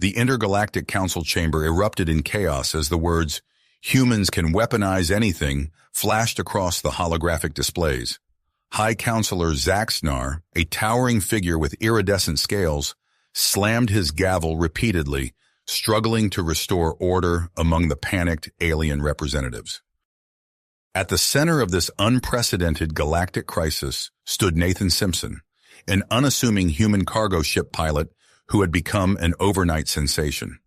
The Intergalactic Council chamber erupted in chaos as the words, "Humans can weaponize anything," flashed across the holographic displays. High Counselor Zaxnar, a towering figure with iridescent scales, slammed his gavel repeatedly, struggling to restore order among the panicked alien representatives. At the center of this unprecedented galactic crisis stood Nathan Simpson, an unassuming human cargo ship pilot who had become an overnight sensation.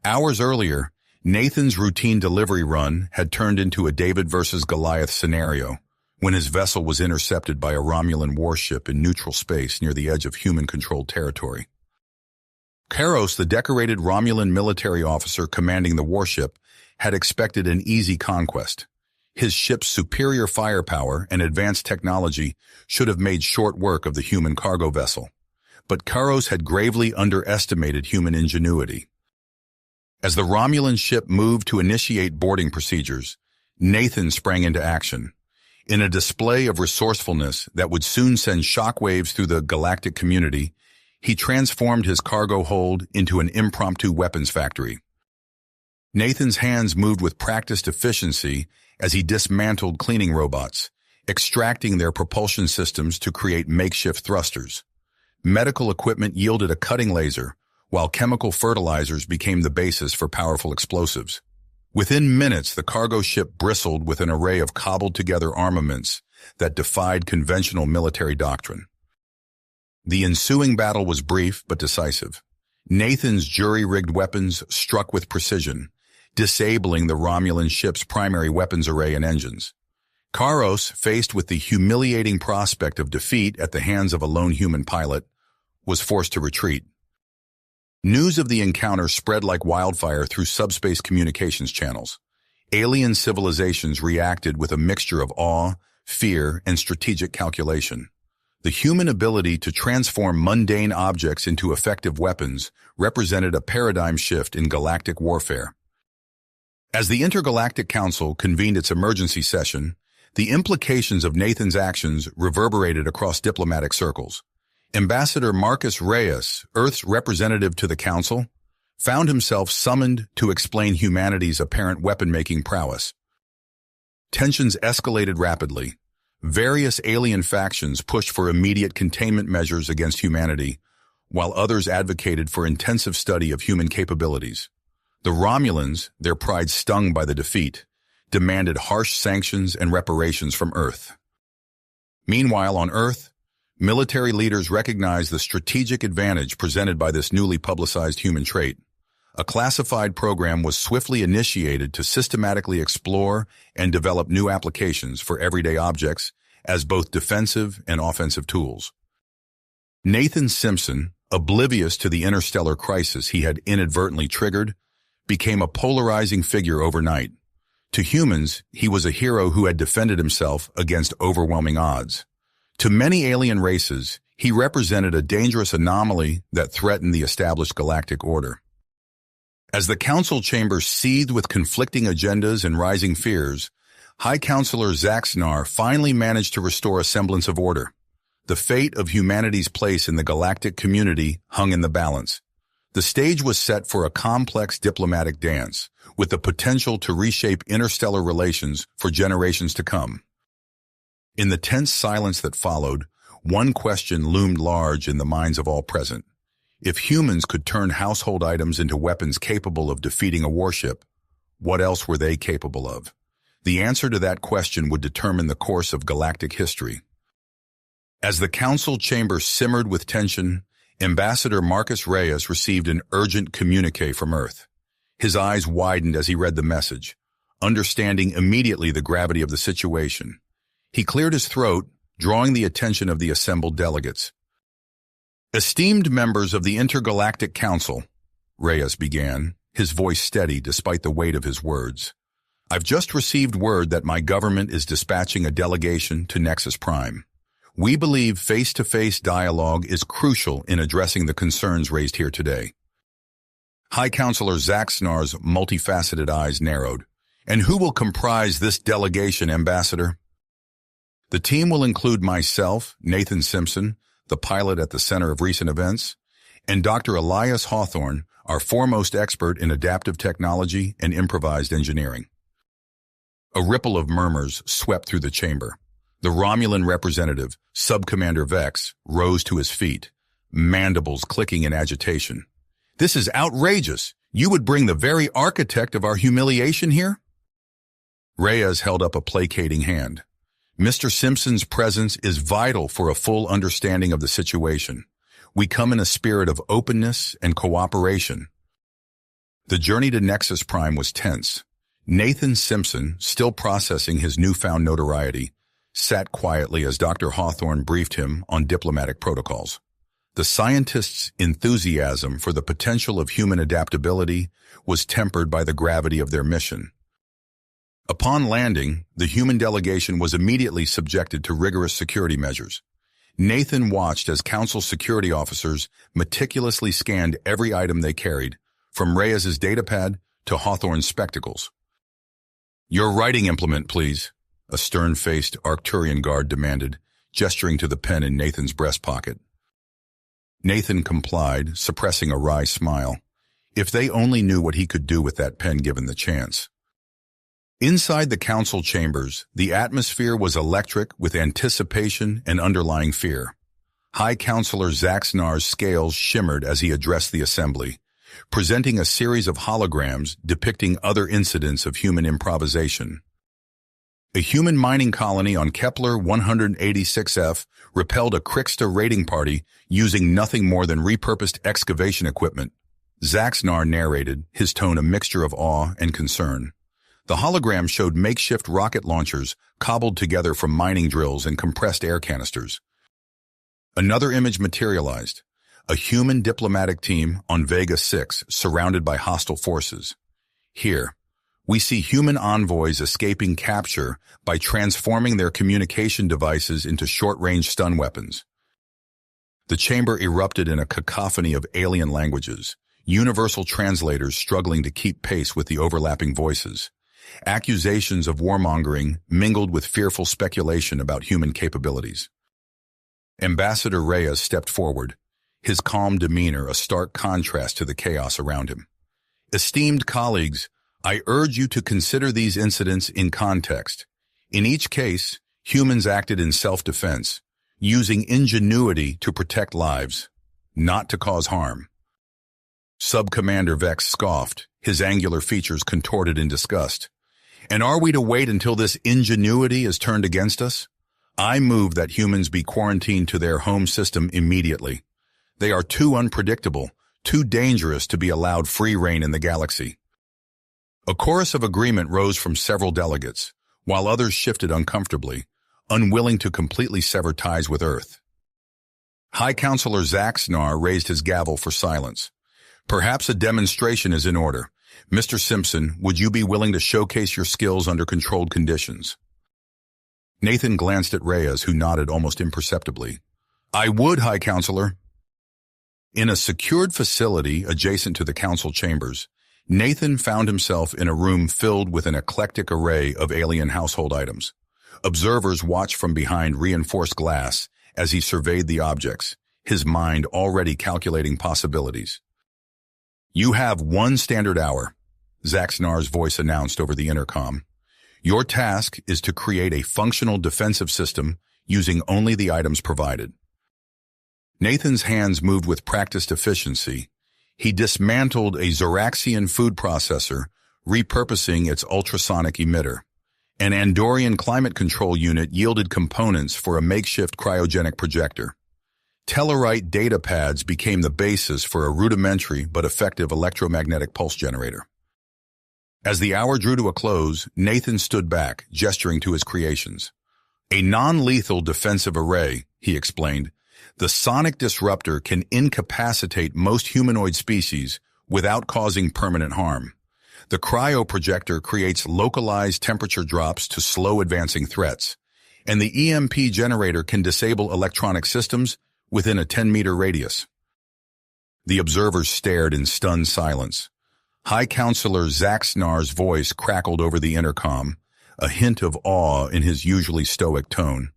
Hours earlier, Nathan's routine delivery run had turned into a David versus Goliath scenario when his vessel was intercepted by a Romulan warship in neutral space near the edge of human-controlled territory. Karos, the decorated Romulan military officer commanding the warship, had expected an easy conquest. His ship's superior firepower and advanced technology should have made short work of the human cargo vessel. But Karos had gravely underestimated human ingenuity. As the Romulan ship moved to initiate boarding procedures, Nathan sprang into action. In a display of resourcefulness that would soon send shockwaves through the galactic community, he transformed his cargo hold into an impromptu weapons factory. Nathan's hands moved with practiced efficiency as he dismantled cleaning robots, extracting their propulsion systems to create makeshift thrusters. Medical equipment yielded a cutting laser, while chemical fertilizers became the basis for powerful explosives. Within minutes, the cargo ship bristled with an array of cobbled-together armaments that defied conventional military doctrine. The ensuing battle was brief but decisive. Nathan's jury-rigged weapons struck with precision, disabling the Romulan ship's primary weapons array and engines. Karos, faced with the humiliating prospect of defeat at the hands of a lone human pilot, was forced to retreat. News of the encounter spread like wildfire through subspace communications channels. Alien civilizations reacted with a mixture of awe, fear, and strategic calculation. The human ability to transform mundane objects into effective weapons represented a paradigm shift in galactic warfare. As the Intergalactic Council convened its emergency session, the implications of Nathan's actions reverberated across diplomatic circles. Ambassador Marcus Reyes, Earth's representative to the Council, found himself summoned to explain humanity's apparent weapon-making prowess. Tensions escalated rapidly. Various alien factions pushed for immediate containment measures against humanity, while others advocated for intensive study of human capabilities. The Romulans, their pride stung by the defeat, demanded harsh sanctions and reparations from Earth. Meanwhile, on Earth, military leaders recognized the strategic advantage presented by this newly publicized human trait. A classified program was swiftly initiated to systematically explore and develop new applications for everyday objects as both defensive and offensive tools. Nathan Simpson, oblivious to the interstellar crisis he had inadvertently triggered, became a polarizing figure overnight. To humans, he was a hero who had defended himself against overwhelming odds. To many alien races, he represented a dangerous anomaly that threatened the established galactic order. As the Council chamber seethed with conflicting agendas and rising fears, High Counselor Zaxnar finally managed to restore a semblance of order. The fate of humanity's place in the galactic community hung in the balance. The stage was set for a complex diplomatic dance, with the potential to reshape interstellar relations for generations to come. In the tense silence that followed, one question loomed large in the minds of all present. If humans could turn household items into weapons capable of defeating a warship, what else were they capable of? The answer to that question would determine the course of galactic history. As the Council chamber simmered with tension, Ambassador Marcus Reyes received an urgent communique from Earth. His eyes widened as he read the message, understanding immediately the gravity of the situation. He cleared his throat, drawing the attention of the assembled delegates. "Esteemed members of the Intergalactic Council," Reyes began, his voice steady despite the weight of his words. "I've just received word that my government is dispatching a delegation to Nexus Prime. We believe face-to-face dialogue is crucial in addressing the concerns raised here today." High Counselor Zaxnar's multifaceted eyes narrowed. "And who will comprise this delegation, Ambassador?" "The team will include myself, Nathan Simpson, the pilot at the center of recent events, and Dr. Elias Hawthorne, our foremost expert in adaptive technology and improvised engineering. A ripple of murmurs swept through the chamber. The Romulan representative, Sub-Commander Vex, rose to his feet, mandibles clicking in agitation. "This is outrageous! You would bring the very architect of our humiliation here?" Reyes held up a placating hand. "Mr. Simpson's presence is vital for a full understanding of the situation. We come in a spirit of openness and cooperation." The journey to Nexus Prime was tense. Nathan Simpson, still processing his newfound notoriety, sat quietly as Dr. Hawthorne briefed him on diplomatic protocols. The scientist's enthusiasm for the potential of human adaptability was tempered by the gravity of their mission. Upon landing, the human delegation was immediately subjected to rigorous security measures. Nathan watched as Council security officers meticulously scanned every item they carried, from Reyes's datapad to Hawthorne's spectacles. "Your writing implement, please," a stern-faced Arcturian guard demanded, gesturing to the pen in Nathan's breast pocket. Nathan complied, suppressing a wry smile. If they only knew what he could do with that pen given the chance. Inside the council chambers, the atmosphere was electric with anticipation and underlying fear. High Counselor Zaxnar's scales shimmered as he addressed the assembly, presenting a series of holograms depicting other incidents of human improvisation. A human mining colony on Kepler 186F repelled a Krixta raiding party using nothing more than repurposed excavation equipment. Zaxnar narrated, his tone a mixture of awe and concern. The hologram showed makeshift rocket launchers cobbled together from mining drills and compressed air canisters. Another image materialized, a human diplomatic team on Vega 6 surrounded by hostile forces. Here, we see human envoys escaping capture by transforming their communication devices into short-range stun weapons. The chamber erupted in a cacophony of alien languages, universal translators struggling to keep pace with the overlapping voices. Accusations of warmongering mingled with fearful speculation about human capabilities. Ambassador Reyes stepped forward, his calm demeanor a stark contrast to the chaos around him. "Esteemed colleagues, I urge you to consider these incidents in context. In each case, humans acted in self-defense, using ingenuity to protect lives, not to cause harm." Sub-Commander Vex scoffed, his angular features contorted in disgust. "And are we to wait until this ingenuity is turned against us? I move that humans be quarantined to their home system immediately. They are too unpredictable, too dangerous to be allowed free rein in the galaxy." A chorus of agreement rose from several delegates, while others shifted uncomfortably, unwilling to completely sever ties with Earth. High Counselor Zaxnar raised his gavel for silence. "Perhaps a demonstration is in order. Mr. Simpson, would you be willing to showcase your skills under controlled conditions?" Nathan glanced at Reyes, who nodded almost imperceptibly. "I would, High Counselor." In a secured facility adjacent to the council chambers, Nathan found himself in a room filled with an eclectic array of alien household items. Observers watched from behind reinforced glass as he surveyed the objects, his mind already calculating possibilities. "You have 1 standard hour," Zaxnar's voice announced over the intercom. "Your task is to create a functional defensive system using only the items provided." Nathan's hands moved with practiced efficiency. He dismantled a Zoraxian food processor, repurposing its ultrasonic emitter. An Andorian climate control unit yielded components for a makeshift cryogenic projector. Tellarite data pads became the basis for a rudimentary but effective electromagnetic pulse generator. As the hour drew to a close, Nathan stood back, gesturing to his creations. "A non-lethal defensive array," he explained. "The sonic disruptor can incapacitate most humanoid species without causing permanent harm. The cryoprojector creates localized temperature drops to slow advancing threats, and the EMP generator can disable electronic systems within a 10-meter radius." The observers stared in stunned silence. High Counselor Zaxnar's voice crackled over the intercom, a hint of awe in his usually stoic tone.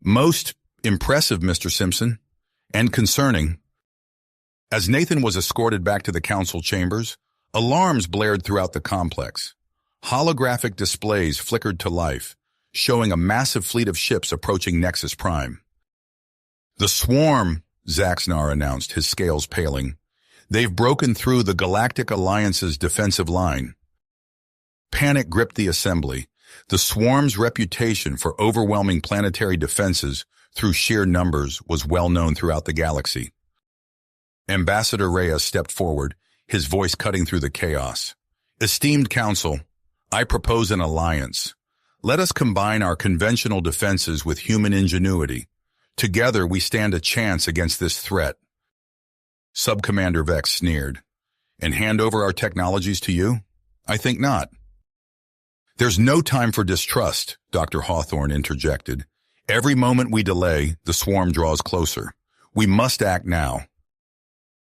"Most impressive, Mr. Simpson, and concerning." As Nathan was escorted back to the council chambers, alarms blared throughout the complex. Holographic displays flickered to life, showing a massive fleet of ships approaching Nexus Prime. "The swarm," Zaxnar announced, his scales paling. "They've broken through the Galactic Alliance's defensive line." Panic gripped the assembly. The swarm's reputation for overwhelming planetary defenses through sheer numbers was well known throughout the galaxy. Ambassador Reyes stepped forward, his voice cutting through the chaos. "Esteemed Council, I propose an alliance. Let us combine our conventional defenses with human ingenuity. Together we stand a chance against this threat." Subcommander Vex sneered. "And hand over our technologies to you? I think not." "There's no time for distrust," Dr. Hawthorne interjected. "Every moment we delay, the swarm draws closer. We must act now."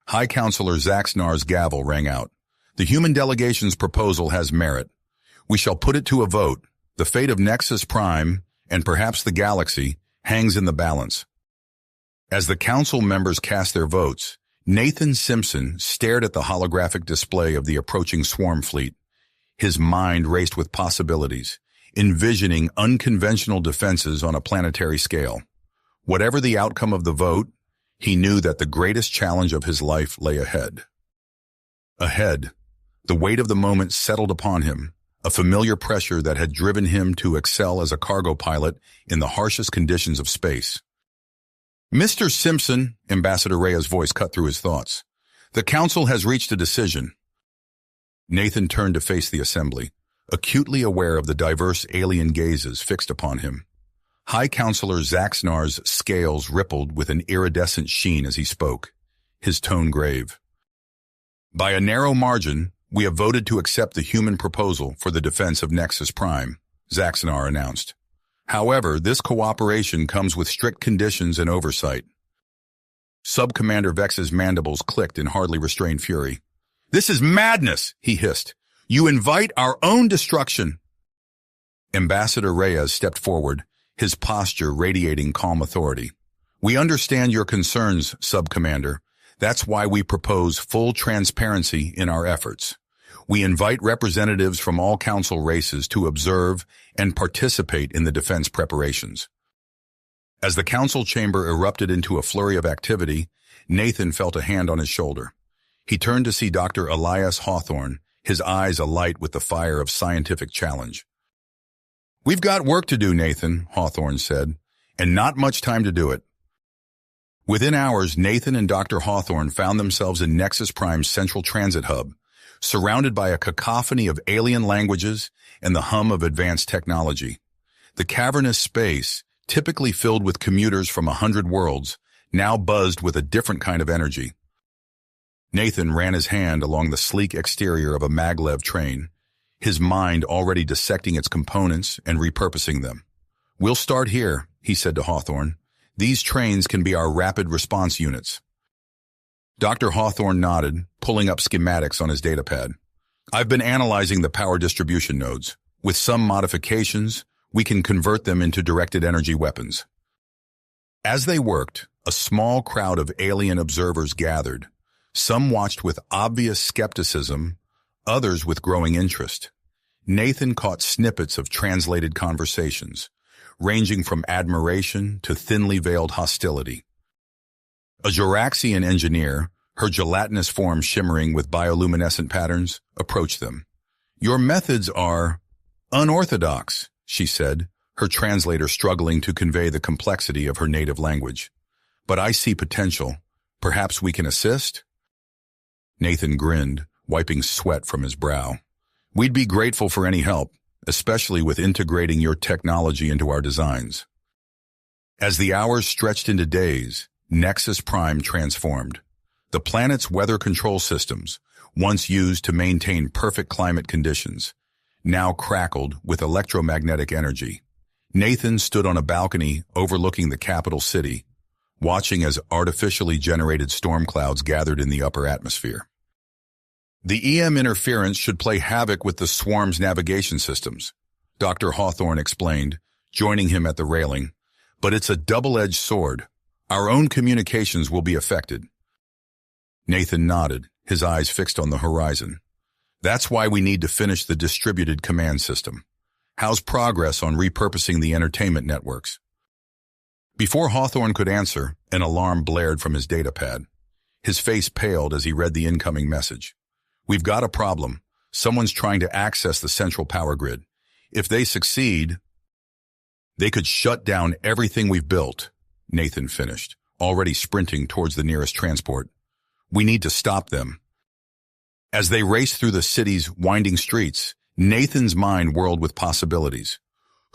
High Counselor Zaxnar's gavel rang out. "The human delegation's proposal has merit. We shall put it to a vote. The fate of Nexus Prime, and perhaps the galaxy, hangs in the balance." As the council members cast their votes, Nathan Simpson stared at the holographic display of the approaching swarm fleet. His mind raced with possibilities, envisioning unconventional defenses on a planetary scale. Whatever the outcome of the vote, he knew that the greatest challenge of his life lay ahead. The weight of the moment settled upon him, a familiar pressure that had driven him to excel as a cargo pilot in the harshest conditions of space. "Mr. Simpson," Ambassador Reyes' voice cut through his thoughts, "the council has reached a decision." Nathan turned to face the assembly, acutely aware of the diverse alien gazes fixed upon him. High Counselor Zaxnar's scales rippled with an iridescent sheen as he spoke, his tone grave. "By a narrow margin, we have voted to accept the human proposal for the defense of Nexus Prime," Zaxnar announced. "However, this cooperation comes with strict conditions and oversight." Subcommander Vex's mandibles clicked in hardly restrained fury. "This is madness," he hissed. "You invite our own destruction." Ambassador Reyes stepped forward, his posture radiating calm authority. "We understand your concerns, Subcommander. That's why we propose full transparency in our efforts. We invite representatives from all council races to observe and participate in the defense preparations." As the council chamber erupted into a flurry of activity, Nathan felt a hand on his shoulder. He turned to see Dr. Elias Hawthorne, his eyes alight with the fire of scientific challenge. "We've got work to do, Nathan," Hawthorne said, "and not much time to do it." Within hours, Nathan and Dr. Hawthorne found themselves in Nexus Prime's central transit hub, surrounded by a cacophony of alien languages and the hum of advanced technology. The cavernous space, typically filled with commuters from 100 worlds, now buzzed with a different kind of energy. Nathan ran his hand along the sleek exterior of a maglev train, his mind already dissecting its components and repurposing them. "We'll start here," he said to Hawthorne. "These trains can be our rapid response units." Dr. Hawthorne nodded, pulling up schematics on his datapad. "I've been analyzing the power distribution nodes. With some modifications, we can convert them into directed energy weapons." As they worked, a small crowd of alien observers gathered. Some watched with obvious skepticism, others with growing interest. Nathan caught snippets of translated conversations, ranging from admiration to thinly veiled hostility. A Juraxian engineer, her gelatinous form shimmering with bioluminescent patterns, approached them. "Your methods are unorthodox," she said, her translator struggling to convey the complexity of her native language. "But I see potential. Perhaps we can assist?" Nathan grinned, wiping sweat from his brow. "We'd be grateful for any help, especially with integrating your technology into our designs." As the hours stretched into days, Nexus Prime transformed. The planet's weather control systems, once used to maintain perfect climate conditions, now crackled with electromagnetic energy. Nathan stood on a balcony overlooking the capital city, watching as artificially generated storm clouds gathered in the upper atmosphere. "The EM interference should play havoc with the swarm's navigation systems," Dr. Hawthorne explained, joining him at the railing. "But it's a double-edged sword. Our own communications will be affected." Nathan nodded, his eyes fixed on the horizon. That's why we need to finish the distributed command system. How's progress on repurposing the entertainment networks? Before Hawthorne could answer, an alarm blared from his datapad. His face paled as he read the incoming message. We've got a problem. Someone's trying to access the central power grid. If they succeed, they could shut down everything we've built, Nathan finished, already sprinting towards the nearest transport. We need to stop them. As they raced through the city's winding streets, Nathan's mind whirled with possibilities.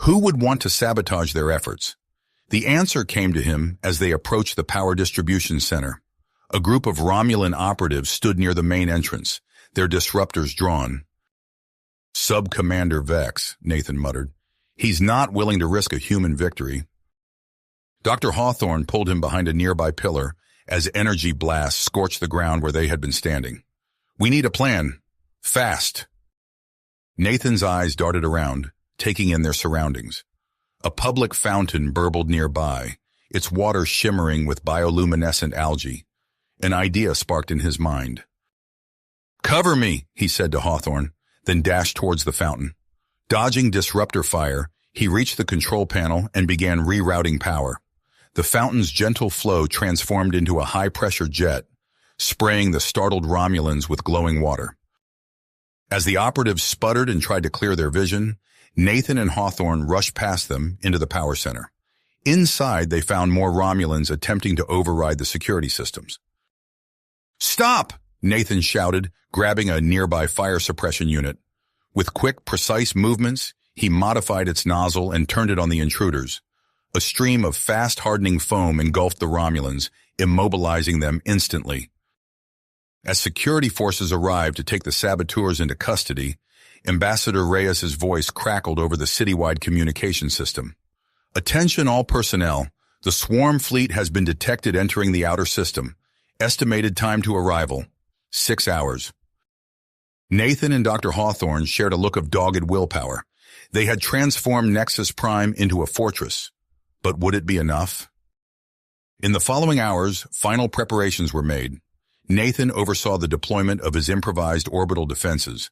Who would want to sabotage their efforts? The answer came to him as they approached the power distribution center. A group of Romulan operatives stood near the main entrance, their disruptors drawn. Sub-Commander Vex, Nathan muttered. He's not willing to risk a human victory. Dr. Hawthorne pulled him behind a nearby pillar as energy blasts scorched the ground where they had been standing. We need a plan. Fast. Nathan's eyes darted around, taking in their surroundings. A public fountain burbled nearby, its water shimmering with bioluminescent algae. An idea sparked in his mind. Cover me, he said to Hawthorne, then dashed towards the fountain. Dodging disruptor fire, he reached the control panel and began rerouting power. The fountain's gentle flow transformed into a high-pressure jet, spraying the startled Romulans with glowing water. As the operatives sputtered and tried to clear their vision, Nathan and Hawthorne rushed past them into the power center. Inside, they found more Romulans attempting to override the security systems. Stop! Nathan shouted, grabbing a nearby fire suppression unit. With quick, precise movements, he modified its nozzle and turned it on the intruders. A stream of fast-hardening foam engulfed the Romulans, immobilizing them instantly. As security forces arrived to take the saboteurs into custody, Ambassador Reyes's voice crackled over the citywide communication system. Attention all personnel, the swarm fleet has been detected entering the outer system. Estimated time to arrival, 6 hours. Nathan and Dr. Hawthorne shared a look of dogged willpower. They had transformed Nexus Prime into a fortress. But would it be enough? In the following hours, final preparations were made. Nathan oversaw the deployment of his improvised orbital defenses,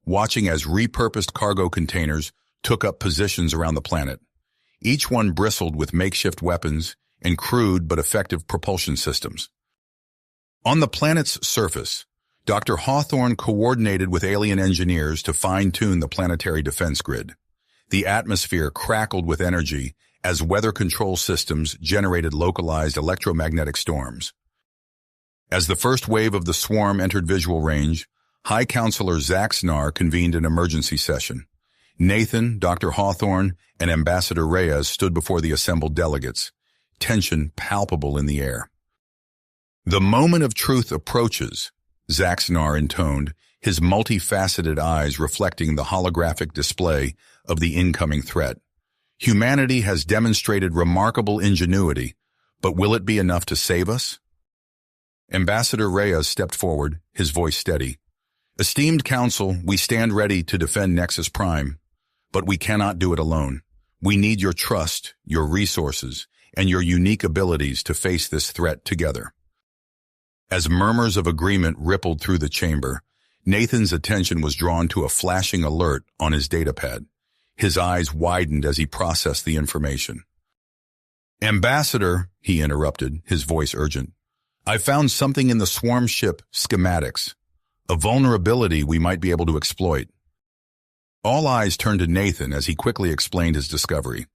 watching as repurposed cargo containers took up positions around the planet. Each one bristled with makeshift weapons and crude but effective propulsion systems. On the planet's surface, Dr. Hawthorne coordinated with alien engineers to fine-tune the planetary defense grid. The atmosphere crackled with energy as weather control systems generated localized electromagnetic storms. As the first wave of the swarm entered visual range, High Counselor Zaxnar convened an emergency session. Nathan, Dr. Hawthorne, and Ambassador Reyes stood before the assembled delegates, tension palpable in the air. The moment of truth approaches, Zaxnar intoned, his multifaceted eyes reflecting the holographic display of the incoming threat. Humanity has demonstrated remarkable ingenuity, but will it be enough to save us? Ambassador Reyes stepped forward, his voice steady. Esteemed Council, we stand ready to defend Nexus Prime, but we cannot do it alone. We need your trust, your resources, and your unique abilities to face this threat together. As murmurs of agreement rippled through the chamber, Nathan's attention was drawn to a flashing alert on his datapad. His eyes widened as he processed the information. Ambassador, he interrupted, his voice urgent. I found something in the swarm ship schematics, a vulnerability we might be able to exploit. All eyes turned to Nathan as he quickly explained his discovery.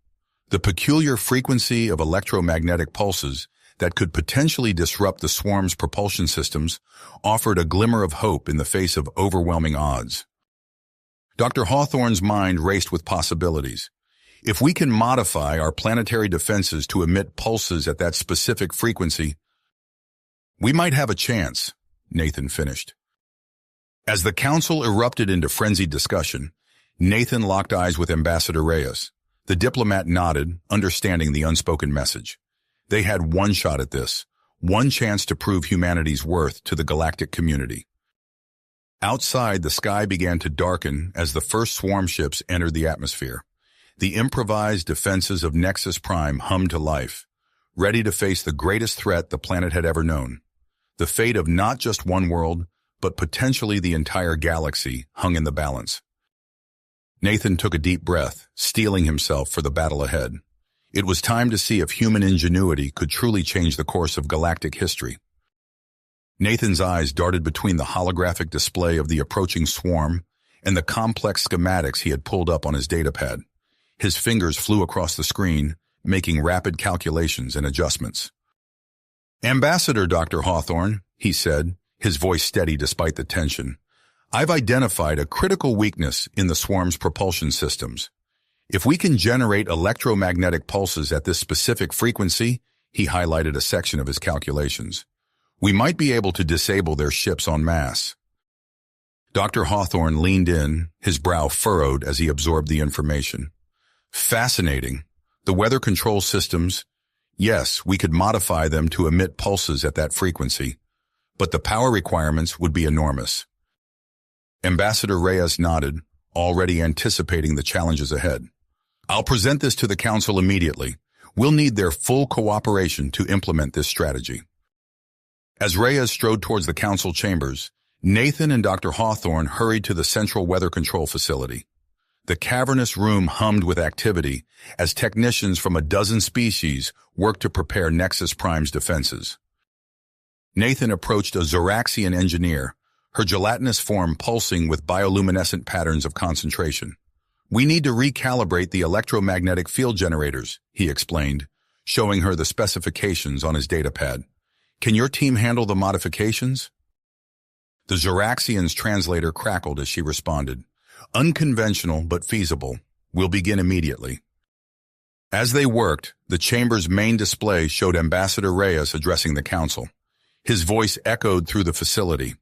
The peculiar frequency of electromagnetic pulses that could potentially disrupt the swarm's propulsion systems offered a glimmer of hope in the face of overwhelming odds. Dr. Hawthorne's mind raced with possibilities. If we can modify our planetary defenses to emit pulses at that specific frequency, we might have a chance, Nathan finished. As the council erupted into frenzied discussion, Nathan locked eyes with Ambassador Reyes. The diplomat nodded, understanding the unspoken message. They had one shot at this, one chance to prove humanity's worth to the galactic community. Outside, the sky began to darken as the first swarm ships entered the atmosphere. The improvised defenses of Nexus Prime hummed to life, ready to face the greatest threat the planet had ever known. The fate of not just one world, but potentially the entire galaxy hung in the balance. Nathan took a deep breath, steeling himself for the battle ahead. It was time to see if human ingenuity could truly change the course of galactic history. Nathan's eyes darted between the holographic display of the approaching swarm and the complex schematics he had pulled up on his datapad. His fingers flew across the screen, making rapid calculations and adjustments. "Ambassador Dr. Hawthorne," he said, his voice steady despite the tension, "I've identified a critical weakness in the swarm's propulsion systems. If we can generate electromagnetic pulses at this specific frequency," he highlighted a section of his calculations, "we might be able to disable their ships en masse." Dr. Hawthorne leaned in, his brow furrowed as he absorbed the information. "Fascinating. The weather control systems, yes, we could modify them to emit pulses at that frequency, but the power requirements would be enormous." Ambassador Reyes nodded, already anticipating the challenges ahead. "I'll present this to the Council immediately. We'll need their full cooperation to implement this strategy." As Reyes strode towards the Council chambers, Nathan and Dr. Hawthorne hurried to the central weather control facility. The cavernous room hummed with activity as technicians from a dozen species worked to prepare Nexus Prime's defenses. Nathan approached a Zoraxian engineer, her gelatinous form pulsing with bioluminescent patterns of concentration. "We need to recalibrate the electromagnetic field generators," he explained, showing her the specifications on his datapad. "Can your team handle the modifications?" The Zoraxian's translator crackled as she responded, "Unconventional but feasible. We'll begin immediately." As they worked, the chamber's main display showed Ambassador Reyes addressing the Council. His voice echoed through the facility.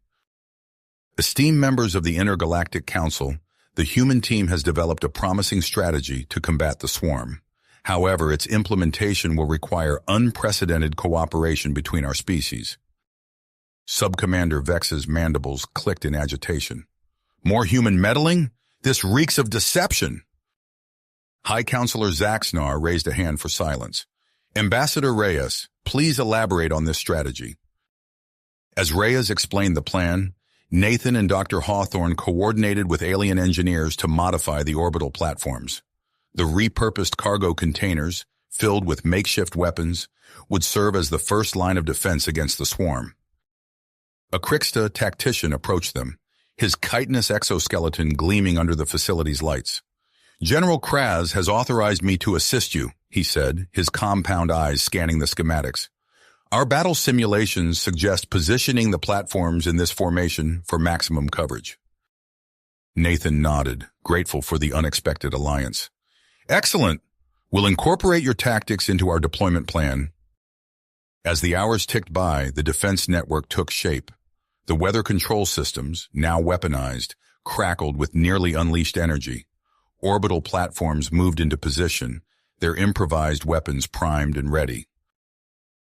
"Esteemed members of the Intergalactic Council, the human team has developed a promising strategy to combat the swarm. However, its implementation will require unprecedented cooperation between our species." Subcommander Vex's mandibles clicked in agitation. "More human meddling? This reeks of deception!" High Counselor Zaxnar raised a hand for silence. "Ambassador Reyes, please elaborate on this strategy." As Reyes explained the plan, Nathan and Dr. Hawthorne coordinated with alien engineers to modify the orbital platforms. The repurposed cargo containers, filled with makeshift weapons, would serve as the first line of defense against the swarm. A Krixta tactician approached them, his chitinous exoskeleton gleaming under the facility's lights. "General Kraz has authorized me to assist you," he said, his compound eyes scanning the schematics. "Our battle simulations suggest positioning the platforms in this formation for maximum coverage." Nathan nodded, grateful for the unexpected alliance. "Excellent. We'll incorporate your tactics into our deployment plan." As the hours ticked by, the defense network took shape. The weather control systems, now weaponized, crackled with nearly unleashed energy. Orbital platforms moved into position, their improvised weapons primed and ready.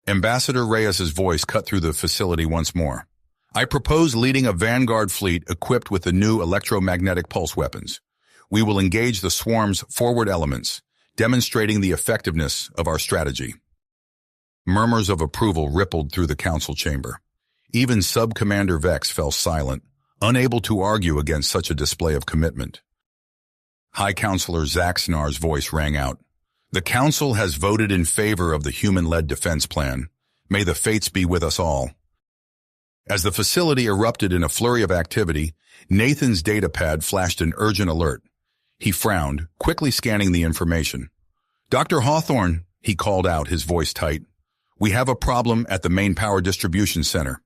Ambassador Reyes's voice cut through the facility once more. "I propose leading a vanguard fleet equipped with the new electromagnetic pulse weapons. We will engage the swarm's forward elements, demonstrating the effectiveness of our strategy." Murmurs of approval rippled through the council chamber. Even Subcommander Vex fell silent, unable to argue against such a display of commitment. High Counselor Zaxnar's voice rang out. "The Council has voted in favor of the human-led defense plan. May the fates be with us all." As the facility erupted in a flurry of activity, Nathan's datapad flashed an urgent alert. He frowned, quickly scanning the information. "Dr. Hawthorne," he called out, his voice tight. "We have a problem at the main power distribution center."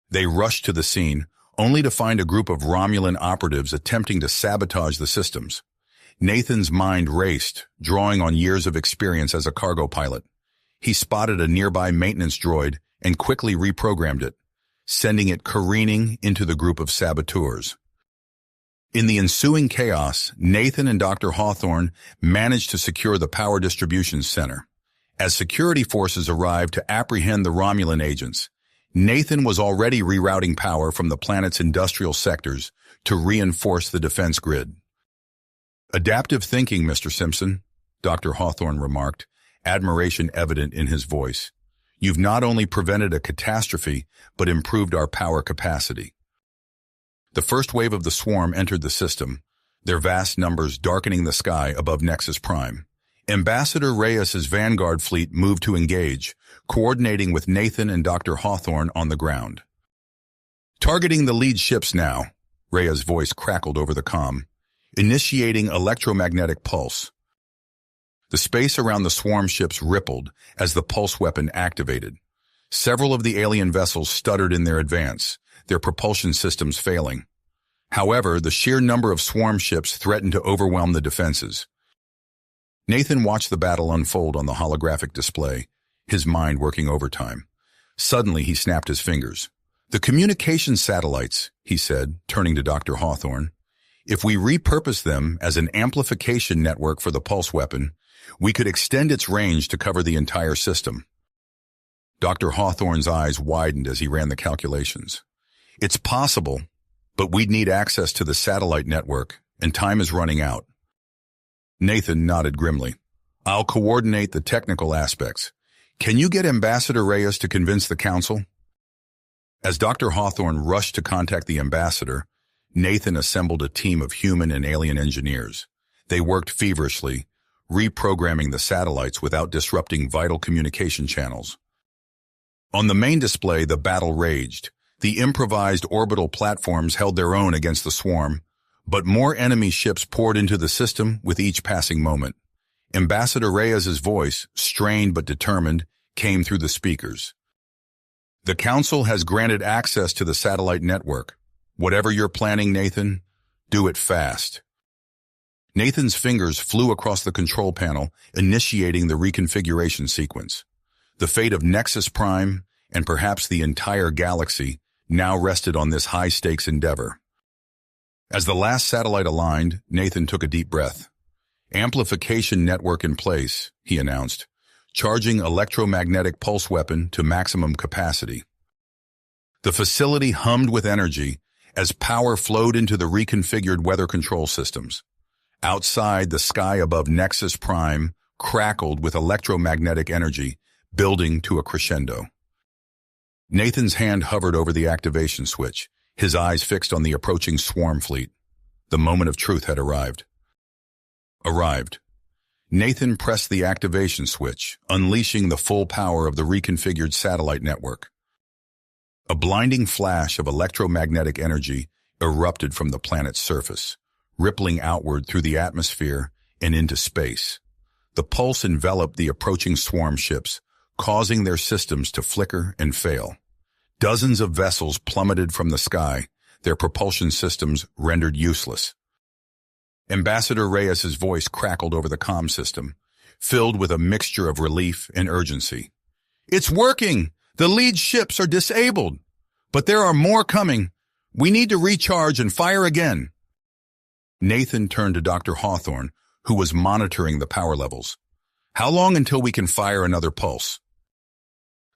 They rushed to the scene, only to find a group of Romulan operatives attempting to sabotage the systems. Nathan's mind raced, drawing on years of experience as a cargo pilot. He spotted a nearby maintenance droid and quickly reprogrammed it, sending it careening into the group of saboteurs. In the ensuing chaos, Nathan and Dr. Hawthorne managed to secure the power distribution center. As security forces arrived to apprehend the Romulan agents, Nathan was already rerouting power from the planet's industrial sectors to reinforce the defense grid. "Adaptive thinking, Mr. Simpson," Dr. Hawthorne remarked, admiration evident in his voice. You've not only prevented a catastrophe, but improved our power capacity. The first wave of the swarm entered the system, their vast numbers darkening the sky above Nexus Prime. Ambassador Reyes's Vanguard fleet moved to engage, coordinating with Nathan and Dr. Hawthorne on the ground. Targeting the lead ships now, Reyes' voice crackled over the comm, initiating electromagnetic pulse. The space around the swarm ships rippled as the pulse weapon activated. Several of the alien vessels stuttered in their advance, their propulsion systems failing. However, the sheer number of swarm ships threatened to overwhelm the defenses. Nathan watched the battle unfold on the holographic display, his mind working overtime. Suddenly, he snapped his fingers. "The communication satellites," he said, turning to Dr. Hawthorne. "If we repurpose them as an amplification network for the pulse weapon, we could extend its range to cover the entire system." Dr. Hawthorne's eyes widened as he ran the calculations. "It's possible, but we'd need access to the satellite network, and time is running out." Nathan nodded grimly. "I'll coordinate the technical aspects. Can you get Ambassador Reyes to convince the Council?" As Dr. Hawthorne rushed to contact the ambassador, Nathan assembled a team of human and alien engineers. They worked feverishly, reprogramming the satellites without disrupting vital communication channels. On the main display, the battle raged. The improvised orbital platforms held their own against the swarm, but more enemy ships poured into the system with each passing moment. Ambassador Reyes's voice, strained but determined, came through the speakers. "The Council has granted access to the satellite network. Whatever you're planning, Nathan, do it fast." Nathan's fingers flew across the control panel, initiating the reconfiguration sequence. The fate of Nexus Prime, and perhaps the entire galaxy, now rested on this high-stakes endeavor. As the last satellite aligned, Nathan took a deep breath. "Amplification network in place," he announced, charging electromagnetic pulse weapon to maximum capacity. The facility hummed with energy as power flowed into the reconfigured weather control systems. Outside, the sky above Nexus Prime crackled with electromagnetic energy, building to a crescendo. Nathan's hand hovered over the activation switch, his eyes fixed on the approaching swarm fleet. The moment of truth had arrived. Nathan pressed the activation switch, unleashing the full power of the reconfigured satellite network. A blinding flash of electromagnetic energy erupted from the planet's surface, rippling outward through the atmosphere and into space. The pulse enveloped the approaching swarm ships, causing their systems to flicker and fail. Dozens of vessels plummeted from the sky, their propulsion systems rendered useless. Ambassador Reyes's voice crackled over the comm system, filled with a mixture of relief and urgency. "It's working! The lead ships are disabled! But there are more coming! We need to recharge and fire again!" Nathan turned to Dr. Hawthorne, who was monitoring the power levels. "How long until we can fire another pulse?"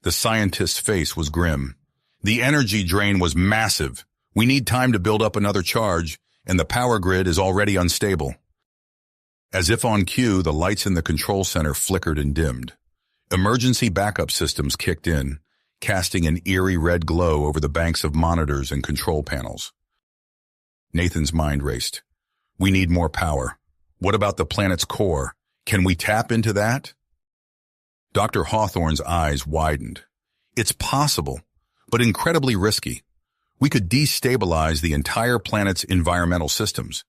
The scientist's face was grim. "The energy drain was massive. We need time to build up another charge, and the power grid is already unstable." As if on cue, the lights in the control center flickered and dimmed. Emergency backup systems kicked in, casting an eerie red glow over the banks of monitors and control panels. Nathan's mind raced. "We need more power. What about the planet's core? Can we tap into that?" Dr. Hawthorne's eyes widened. "It's possible, but incredibly risky. We could destabilize the entire planet's environmental systems."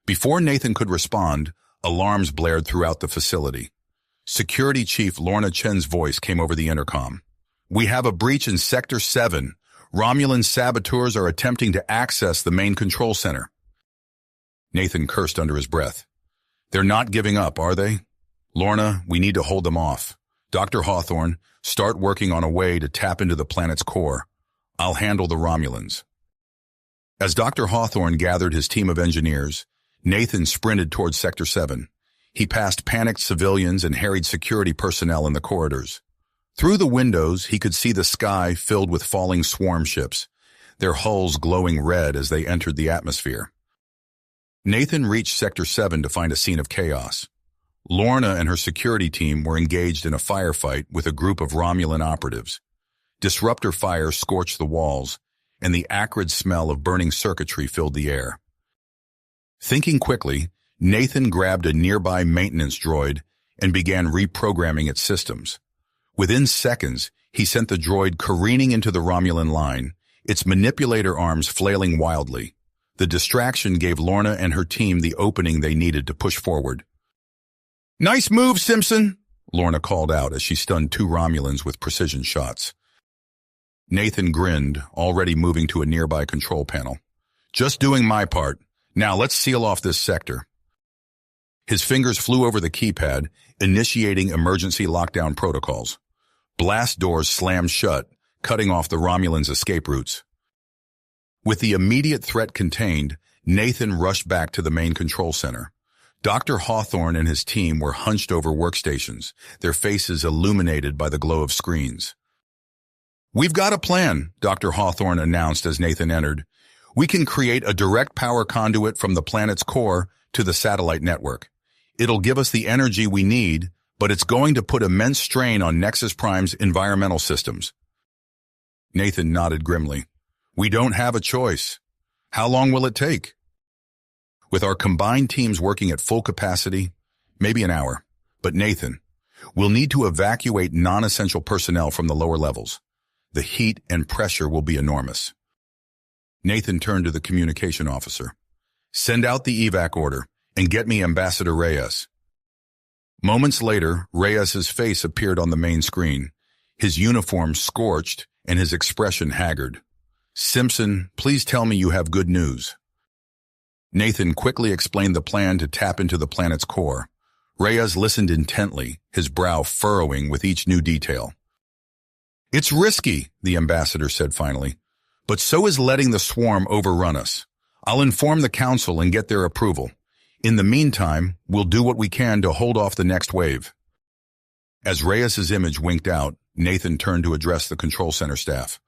Before Nathan could respond, alarms blared throughout the facility. Security Chief Lorna Chen's voice came over the intercom. "We have a breach in Sector 7. Romulan saboteurs are attempting to access the main control center." Nathan cursed under his breath. "They're not giving up, are they? Lorna, we need to hold them off. Dr. Hawthorne, start working on a way to tap into the planet's core. I'll handle the Romulans." As Dr. Hawthorne gathered his team of engineers, Nathan sprinted towards Sector 7. He passed panicked civilians and harried security personnel in the corridors. Through the windows, he could see the sky filled with falling swarm ships, their hulls glowing red as they entered the atmosphere. Nathan reached Sector 7 to find a scene of chaos. Lorna and her security team were engaged in a firefight with a group of Romulan operatives. Disruptor fire scorched the walls, and the acrid smell of burning circuitry filled the air. Thinking quickly, Nathan grabbed a nearby maintenance droid and began reprogramming its systems. Within seconds, he sent the droid careening into the Romulan line, its manipulator arms flailing wildly. The distraction gave Lorna and her team the opening they needed to push forward. "Nice move, Simpson," Lorna called out as she stunned two Romulans with precision shots. Nathan grinned, already moving to a nearby control panel. "Just doing my part. Now let's seal off this sector." His fingers flew over the keypad, initiating emergency lockdown protocols. Blast doors slammed shut, cutting off the Romulans' escape routes. With the immediate threat contained, Nathan rushed back to the main control center. Dr. Hawthorne and his team were hunched over workstations, their faces illuminated by the glow of screens. "We've got a plan," Dr. Hawthorne announced as Nathan entered. "We can create a direct power conduit from the planet's core to the satellite network. It'll give us the energy we need, but it's going to put immense strain on Nexus Prime's environmental systems." Nathan nodded grimly. "We don't have a choice. How long will it take?" "With our combined teams working at full capacity, maybe an hour. But Nathan, we'll need to evacuate non-essential personnel from the lower levels. The heat and pressure will be enormous." Nathan turned to the communication officer. "Send out the evac order and get me Ambassador Reyes." Moments later, Reyes's face appeared on the main screen, his uniform scorched and his expression haggard. "Simpson, please tell me you have good news." Nathan quickly explained the plan to tap into the planet's core. Reyes listened intently, his brow furrowing with each new detail. "It's risky," the ambassador said finally, "but so is letting the swarm overrun us. I'll inform the council and get their approval. In the meantime, we'll do what we can to hold off the next wave." As Reyes's image winked out, Nathan turned to address the control center staff.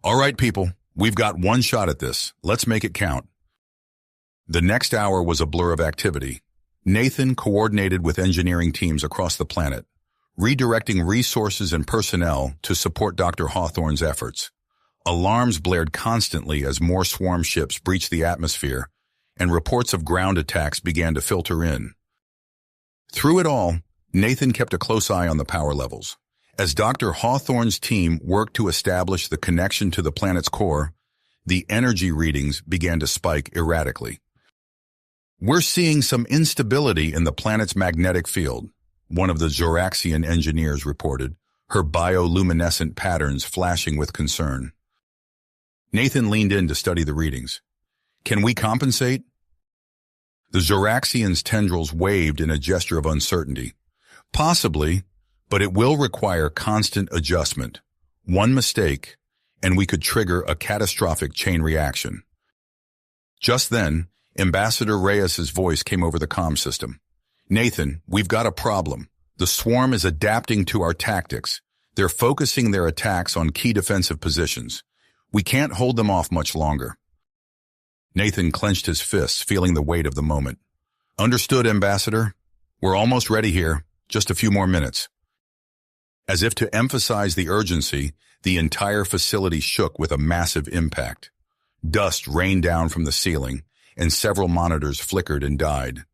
"All right, people, we've got one shot at this. Let's make it count." The next hour was a blur of activity. Nathan coordinated with engineering teams across the planet, redirecting resources and personnel to support Dr. Hawthorne's efforts. Alarms blared constantly as more swarm ships breached the atmosphere, and reports of ground attacks began to filter in. Through it all, Nathan kept a close eye on the power levels. As Dr. Hawthorne's team worked to establish the connection to the planet's core, the energy readings began to spike erratically. "We're seeing some instability in the planet's magnetic field," one of the Zoraxian engineers reported, her bioluminescent patterns flashing with concern. Nathan leaned in to study the readings. "Can we compensate?" The Zoraxian's tendrils waved in a gesture of uncertainty. "Possibly, but it will require constant adjustment. One mistake, and we could trigger a catastrophic chain reaction." Just then, Ambassador Reyes's voice came over the comm system. "Nathan, we've got a problem. The swarm is adapting to our tactics. They're focusing their attacks on key defensive positions. We can't hold them off much longer." Nathan clenched his fists, feeling the weight of the moment. "Understood, Ambassador. We're almost ready here. Just a few more minutes." As if to emphasize the urgency, the entire facility shook with a massive impact. Dust rained down from the ceiling, and several monitors flickered and died.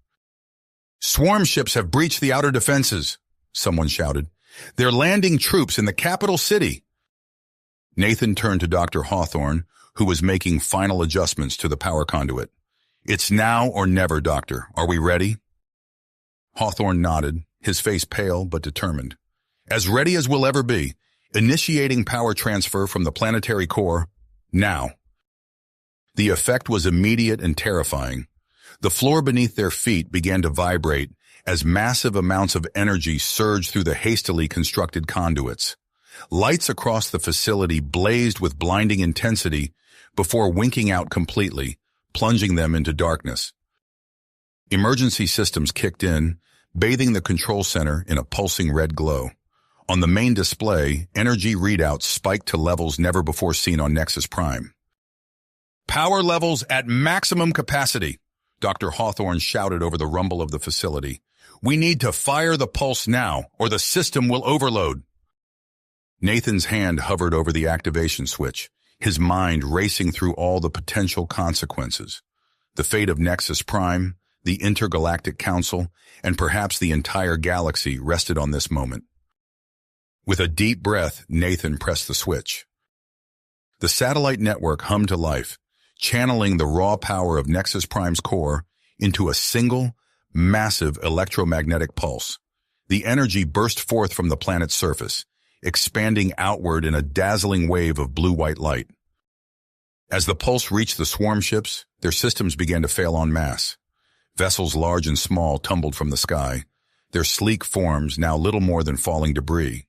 "Swarm ships have breached the outer defenses," someone shouted. "They're landing troops in the capital city." Nathan turned to Dr. Hawthorne, who was making final adjustments to the power conduit. "It's now or never, Doctor. Are we ready?" Hawthorne nodded, his face pale but determined. "As ready as we'll ever be. Initiating power transfer from the planetary core, now." The effect was immediate and terrifying. The floor beneath their feet began to vibrate as massive amounts of energy surged through the hastily constructed conduits. Lights across the facility blazed with blinding intensity before winking out completely, plunging them into darkness. Emergency systems kicked in, bathing the control center in a pulsing red glow. On the main display, energy readouts spiked to levels never before seen on Nexus Prime. "Power levels at maximum capacity," Dr. Hawthorne shouted over the rumble of the facility. We need to fire the pulse now, or the system will overload. Nathan's hand hovered over the activation switch, his mind racing through all the potential consequences. The fate of Nexus Prime, the Intergalactic Council, and perhaps the entire galaxy rested on this moment. With a deep breath, Nathan pressed the switch. The satellite network hummed to life, channeling the raw power of Nexus Prime's core into a single, massive electromagnetic pulse. The energy burst forth from the planet's surface, expanding outward in a dazzling wave of blue-white light. As the pulse reached the swarm ships, their systems began to fail en masse. Vessels large and small tumbled from the sky, their sleek forms now little more than falling debris.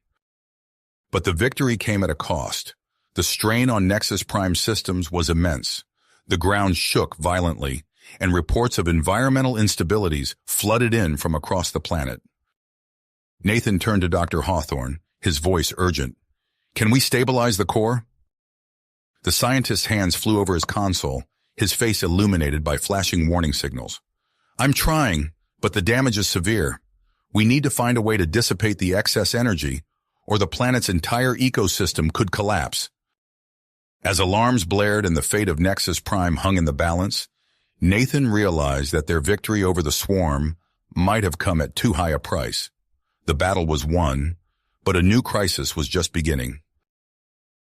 But the victory came at a cost. The strain on Nexus Prime systems was immense. The ground shook violently, and reports of environmental instabilities flooded in from across the planet. Nathan turned to Dr. Hawthorne, his voice urgent. "Can we stabilize the core?" The scientist's hands flew over his console, his face illuminated by flashing warning signals. "I'm trying, but the damage is severe. We need to find a way to dissipate the excess energy, or the planet's entire ecosystem could collapse." As alarms blared and the fate of Nexus Prime hung in the balance, Nathan realized that their victory over the swarm might have come at too high a price. The battle was won, but a new crisis was just beginning.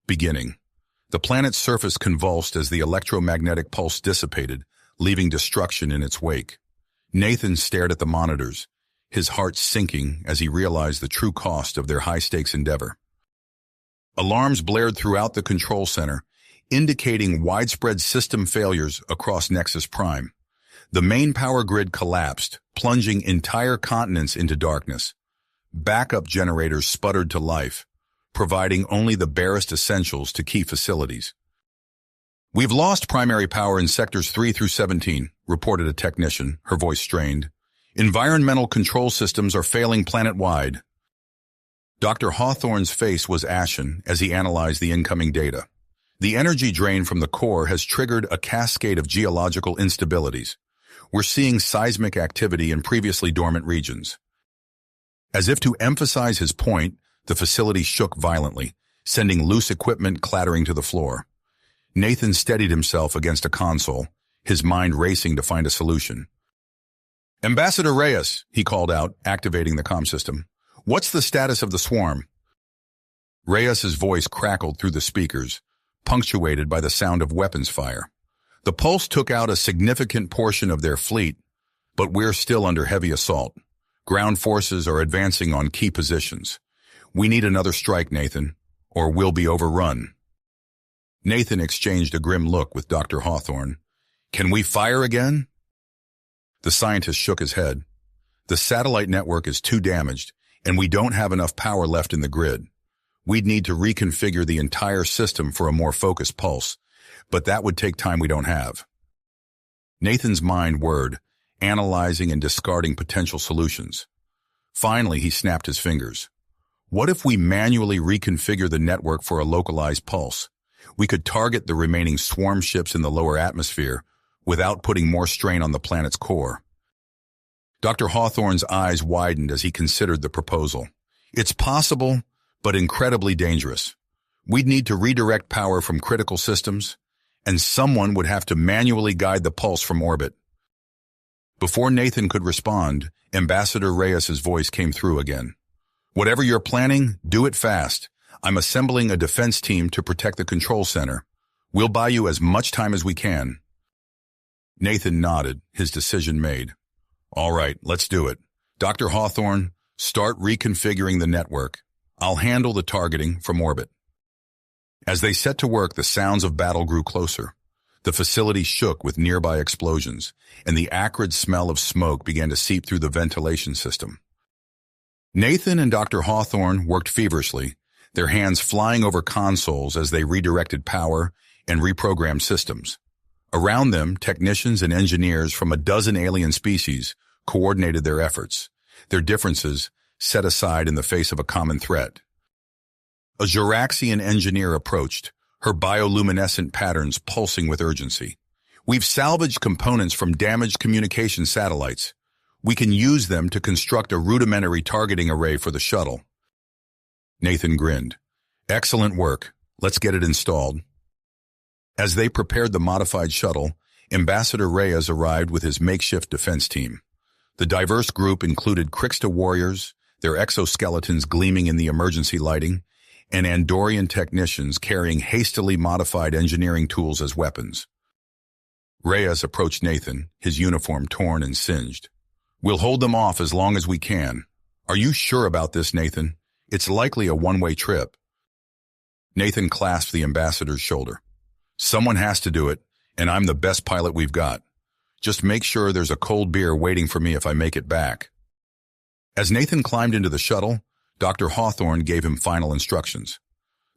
The planet's surface convulsed as the electromagnetic pulse dissipated, leaving destruction in its wake. Nathan stared at the monitors, his heart sinking as he realized the true cost of their high-stakes endeavor. Alarms blared throughout the control center, indicating widespread system failures across Nexus Prime. The main power grid collapsed, plunging entire continents into darkness. Backup generators sputtered to life, providing only the barest essentials to key facilities. "We've lost primary power in sectors 3 through 17, reported a technician, her voice strained. "Environmental control systems are failing planet-wide." Dr. Hawthorne's face was ashen as he analyzed the incoming data. The energy drain from the core has triggered a cascade of geological instabilities. We're seeing seismic activity in previously dormant regions. As if to emphasize his point, the facility shook violently, sending loose equipment clattering to the floor. Nathan steadied himself against a console, his mind racing to find a solution. "Ambassador Reyes," he called out, activating the comm system. "What's the status of the swarm?" Reyes's voice crackled through the speakers, punctuated by the sound of weapons fire. "The pulse took out a significant portion of their fleet, but we're still under heavy assault. Ground forces are advancing on key positions. We need another strike, Nathan, or we'll be overrun." Nathan exchanged a grim look with Dr. Hawthorne. "Can we fire again?" The scientist shook his head. "The satellite network is too damaged, and we don't have enough power left in the grid. We'd need to reconfigure the entire system for a more focused pulse, but that would take time we don't have." Nathan's mind whirred, analyzing and discarding potential solutions. Finally, he snapped his fingers. "What if we manually reconfigure the network for a localized pulse? We could target the remaining swarm ships in the lower atmosphere without putting more strain on the planet's core." Dr. Hawthorne's eyes widened as he considered the proposal. "It's possible, but incredibly dangerous. We'd need to redirect power from critical systems, and someone would have to manually guide the pulse from orbit." Before Nathan could respond, Ambassador Reyes's voice came through again. "Whatever you're planning, do it fast. I'm assembling a defense team to protect the control center. We'll buy you as much time as we can." Nathan nodded, his decision made. "All right, let's do it. Dr. Hawthorne, start reconfiguring the network. I'll handle the targeting from orbit." As they set to work, the sounds of battle grew closer. The facility shook with nearby explosions, and the acrid smell of smoke began to seep through the ventilation system. Nathan and Dr. Hawthorne worked feverishly, their hands flying over consoles as they redirected power and reprogrammed systems. Around them, technicians and engineers from a dozen alien species coordinated their efforts, their differences set aside in the face of a common threat. A Juraxian engineer approached, her bioluminescent patterns pulsing with urgency. "We've salvaged components from damaged communication satellites. We can use them to construct a rudimentary targeting array for the shuttle. Nathan grinned. Excellent work. Let's get it installed. As they prepared the modified shuttle, Ambassador Reyes arrived with his makeshift defense team. The diverse group included Krixta warriors, their exoskeletons gleaming in the emergency lighting, and Andorian technicians carrying hastily modified engineering tools as weapons. Reyes approached Nathan, his uniform torn and singed. We'll hold them off as long as we can. Are you sure about this, Nathan? It's likely a one-way trip. Nathan clasped the ambassador's shoulder. Someone has to do it, and I'm the best pilot we've got. Just make sure there's a cold beer waiting for me if I make it back. As Nathan climbed into the shuttle, Dr. Hawthorne gave him final instructions.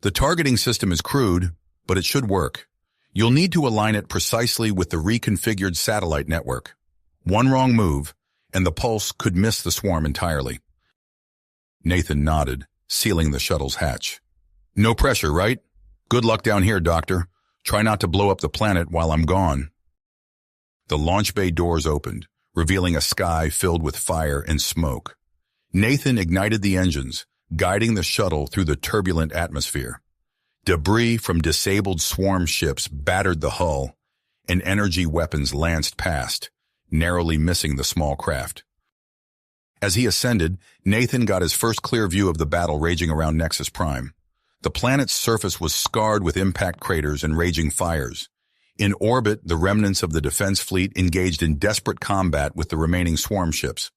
The targeting system is crude, but it should work. You'll need to align it precisely with the reconfigured satellite network. One wrong move, and the pulse could miss the swarm entirely. Nathan nodded, sealing the shuttle's hatch. No pressure, right? Good luck down here, Doctor. Try not to blow up the planet while I'm gone. The launch bay doors opened, revealing a sky filled with fire and smoke. Nathan ignited the engines, guiding the shuttle through the turbulent atmosphere. Debris from disabled swarm ships battered the hull, and energy weapons lanced past, narrowly missing the small craft. As he ascended, Nathan got his first clear view of the battle raging around Nexus Prime. The planet's surface was scarred with impact craters and raging fires. In orbit, the remnants of the defense fleet engaged in desperate combat with the remaining swarm ships.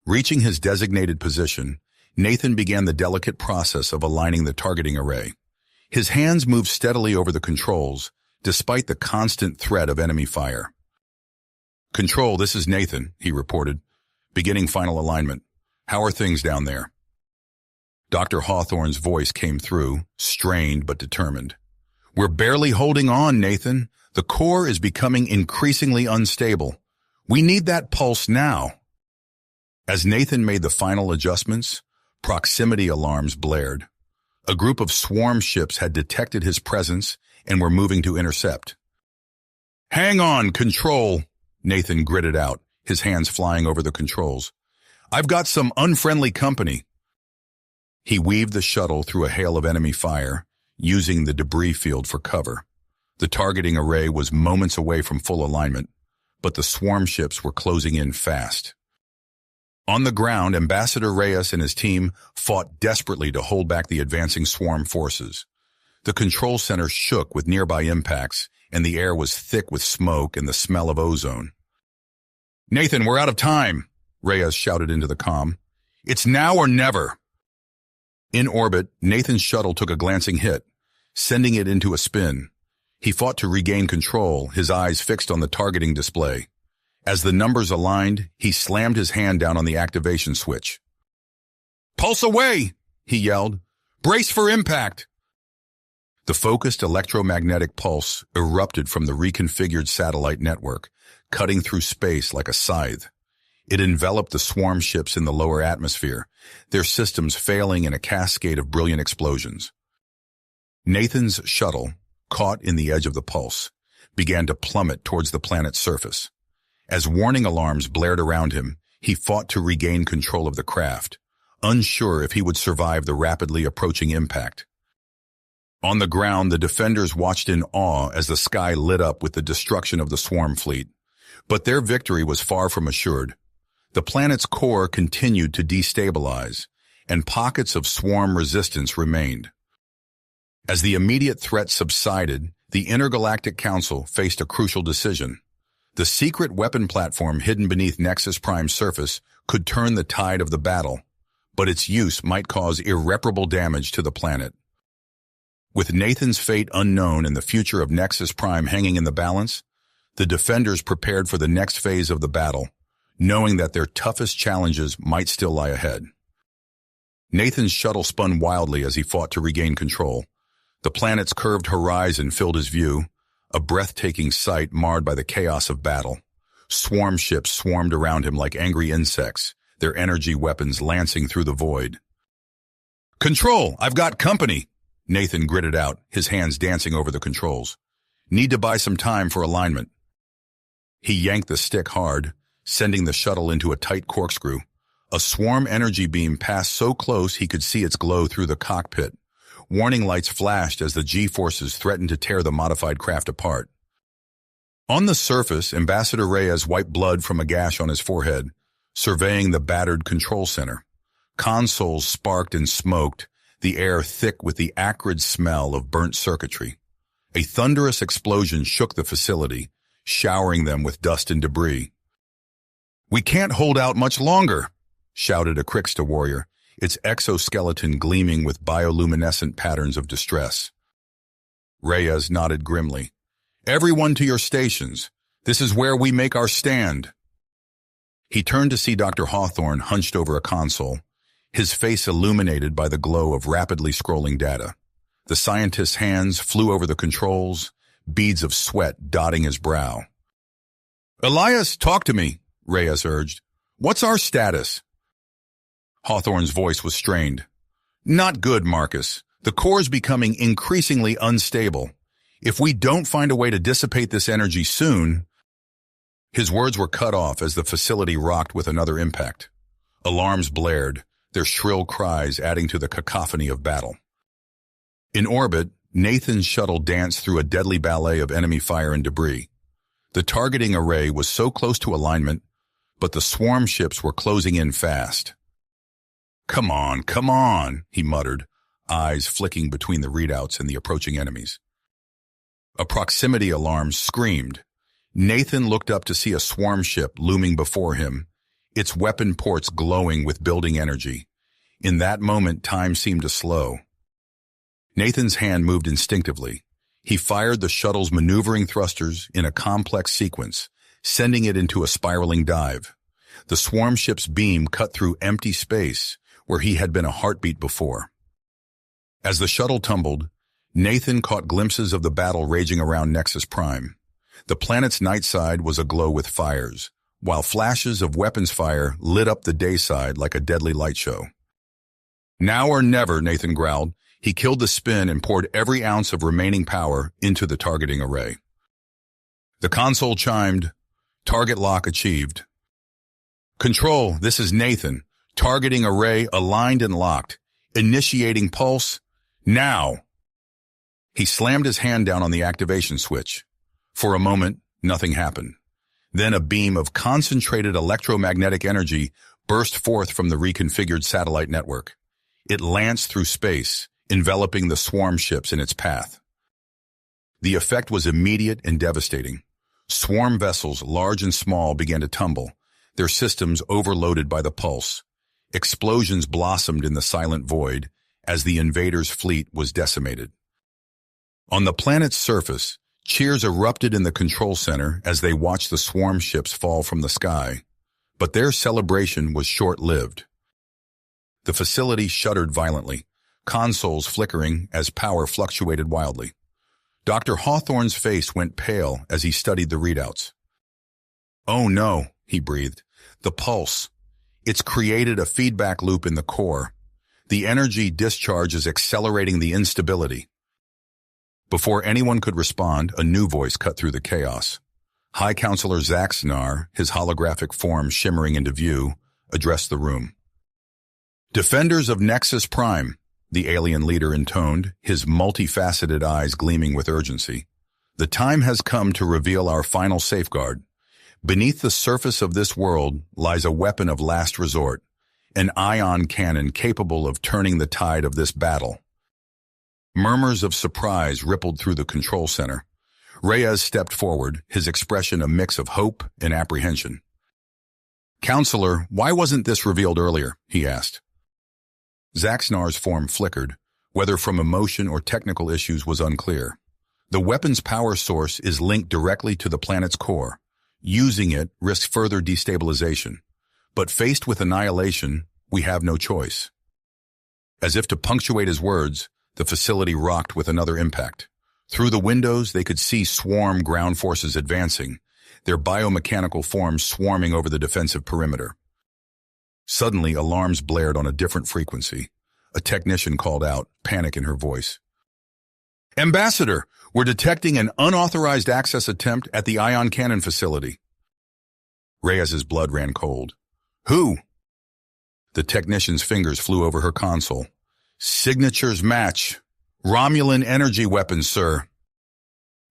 Reaching his designated position, Nathan began the delicate process of aligning the targeting array. His hands moved steadily over the controls, despite the constant threat of enemy fire. "Control, this is Nathan," he reported. "Beginning final alignment. How are things down there?" Dr. Hawthorne's voice came through, strained but determined. "We're barely holding on, Nathan. The core is becoming increasingly unstable. We need that pulse now." As Nathan made the final adjustments, proximity alarms blared. A group of swarm ships had detected his presence and were moving to intercept. "Hang on, Control," Nathan gritted out, his hands flying over the controls. "I've got some unfriendly company." He weaved the shuttle through a hail of enemy fire, using the debris field for cover. The targeting array was moments away from full alignment, but the swarm ships were closing in fast. On the ground, Ambassador Reyes and his team fought desperately to hold back the advancing swarm forces. The control center shook with nearby impacts, and the air was thick with smoke and the smell of ozone. "Nathan, we're out of time," Reyes shouted into the comm. "It's now or never." In orbit, Nathan's shuttle took a glancing hit, sending it into a spin. He fought to regain control, his eyes fixed on the targeting display. As the numbers aligned, he slammed his hand down on the activation switch. "Pulse away!" he yelled. "Brace for impact!" The focused electromagnetic pulse erupted from the reconfigured satellite network, cutting through space like a scythe. It enveloped the swarm ships in the lower atmosphere, their systems failing in a cascade of brilliant explosions. Nathan's shuttle, caught in the edge of the pulse, began to plummet towards the planet's surface. As warning alarms blared around him, he fought to regain control of the craft, unsure if he would survive the rapidly approaching impact. On the ground, the defenders watched in awe as the sky lit up with the destruction of the swarm fleet. But their victory was far from assured. The planet's core continued to destabilize, and pockets of swarm resistance remained. As the immediate threat subsided, the Intergalactic Council faced a crucial decision. The secret weapon platform hidden beneath Nexus Prime's surface could turn the tide of the battle, but its use might cause irreparable damage to the planet. With Nathan's fate unknown and the future of Nexus Prime hanging in the balance, the defenders prepared for the next phase of the battle, knowing that their toughest challenges might still lie ahead. Nathan's shuttle spun wildly as he fought to regain control. The planet's curved horizon filled his view, a breathtaking sight marred by the chaos of battle. Swarm ships swarmed around him like angry insects, their energy weapons lancing through the void. "Control, I've got company," Nathan gritted out, his hands dancing over the controls. "Need to buy some time for alignment." He yanked the stick hard, sending the shuttle into a tight corkscrew. A swarm energy beam passed so close he could see its glow through the cockpit. Warning lights flashed as the G-forces threatened to tear the modified craft apart. On the surface, Ambassador Reyes wiped blood from a gash on his forehead, surveying the battered control center. Consoles sparked and smoked, the air thick with the acrid smell of burnt circuitry. A thunderous explosion shook the facility, showering them with dust and debris. "We can't hold out much longer," shouted a Krixta warrior, its exoskeleton gleaming with bioluminescent patterns of distress. Reyes nodded grimly. "Everyone to your stations. This is where we make our stand." He turned to see Dr. Hawthorne hunched over a console, his face illuminated by the glow of rapidly scrolling data. The scientist's hands flew over the controls, beads of sweat dotting his brow. "Elias, talk to me," Reyes urged. "What's our status?" Hawthorne's voice was strained. "Not good, Marcus. The core's becoming increasingly unstable. If we don't find a way to dissipate this energy soon—" His words were cut off as the facility rocked with another impact. Alarms blared, their shrill cries adding to the cacophony of battle. In orbit, Nathan's shuttle danced through a deadly ballet of enemy fire and debris. The targeting array was so close to alignment, but the swarm ships were closing in fast. Come on, he muttered, eyes flicking between the readouts and the approaching enemies. A proximity alarm screamed. Nathan looked up to see a swarm ship looming before him, its weapon ports glowing with building energy. In that moment, time seemed to slow. Nathan's hand moved instinctively. He fired the shuttle's maneuvering thrusters in a complex sequence, sending it into a spiraling dive. The swarm ship's beam cut through empty space where he had been a heartbeat before. As the shuttle tumbled, Nathan caught glimpses of the battle raging around Nexus Prime. The planet's night side was aglow with fires, while flashes of weapons fire lit up the day side like a deadly light show. "Now or never," Nathan growled. He killed the spin and poured every ounce of remaining power into the targeting array. The console chimed. Target lock achieved. "Control, this is Nathan. Targeting array aligned and locked. Initiating pulse. Now!" He slammed his hand down on the activation switch. For a moment, nothing happened. Then a beam of concentrated electromagnetic energy burst forth from the reconfigured satellite network. It lanced through space, enveloping the swarm ships in its path. The effect was immediate and devastating. Swarm vessels, large and small, began to tumble, their systems overloaded by the pulse. Explosions blossomed in the silent void as the invaders' fleet was decimated. On the planet's surface, cheers erupted in the control center as they watched the swarm ships fall from the sky. But their celebration was short-lived. The facility shuddered violently, consoles flickering as power fluctuated wildly. Dr. Hawthorne's face went pale as he studied the readouts. "Oh no," he breathed. "The pulse. It's created a feedback loop in the core. The energy discharge is accelerating the instability." Before anyone could respond, a new voice cut through the chaos. High Counselor Zaxnar, his holographic form shimmering into view, addressed the room. "Defenders of Nexus Prime," the alien leader intoned, his multifaceted eyes gleaming with urgency. "The time has come to reveal our final safeguard. Beneath the surface of this world lies a weapon of last resort, an ion cannon capable of turning the tide of this battle." Murmurs of surprise rippled through the control center. Reyes stepped forward, his expression a mix of hope and apprehension. "Counselor, why wasn't this revealed earlier?" he asked. Zaxnar's form flickered. Whether from emotion or technical issues was unclear. The weapon's power source is linked directly to the planet's core. Using it risks further destabilization. But faced with annihilation, we have no choice. As if to punctuate his words, the facility rocked with another impact. Through the windows, they could see swarm ground forces advancing, their biomechanical forms swarming over the defensive perimeter. Suddenly, alarms blared on a different frequency. A technician called out, panic in her voice. "Ambassador, we're detecting an unauthorized access attempt at the ion cannon facility." Reyes's blood ran cold. Who? The technician's fingers flew over her console. Signatures match. Romulan energy weapons, sir.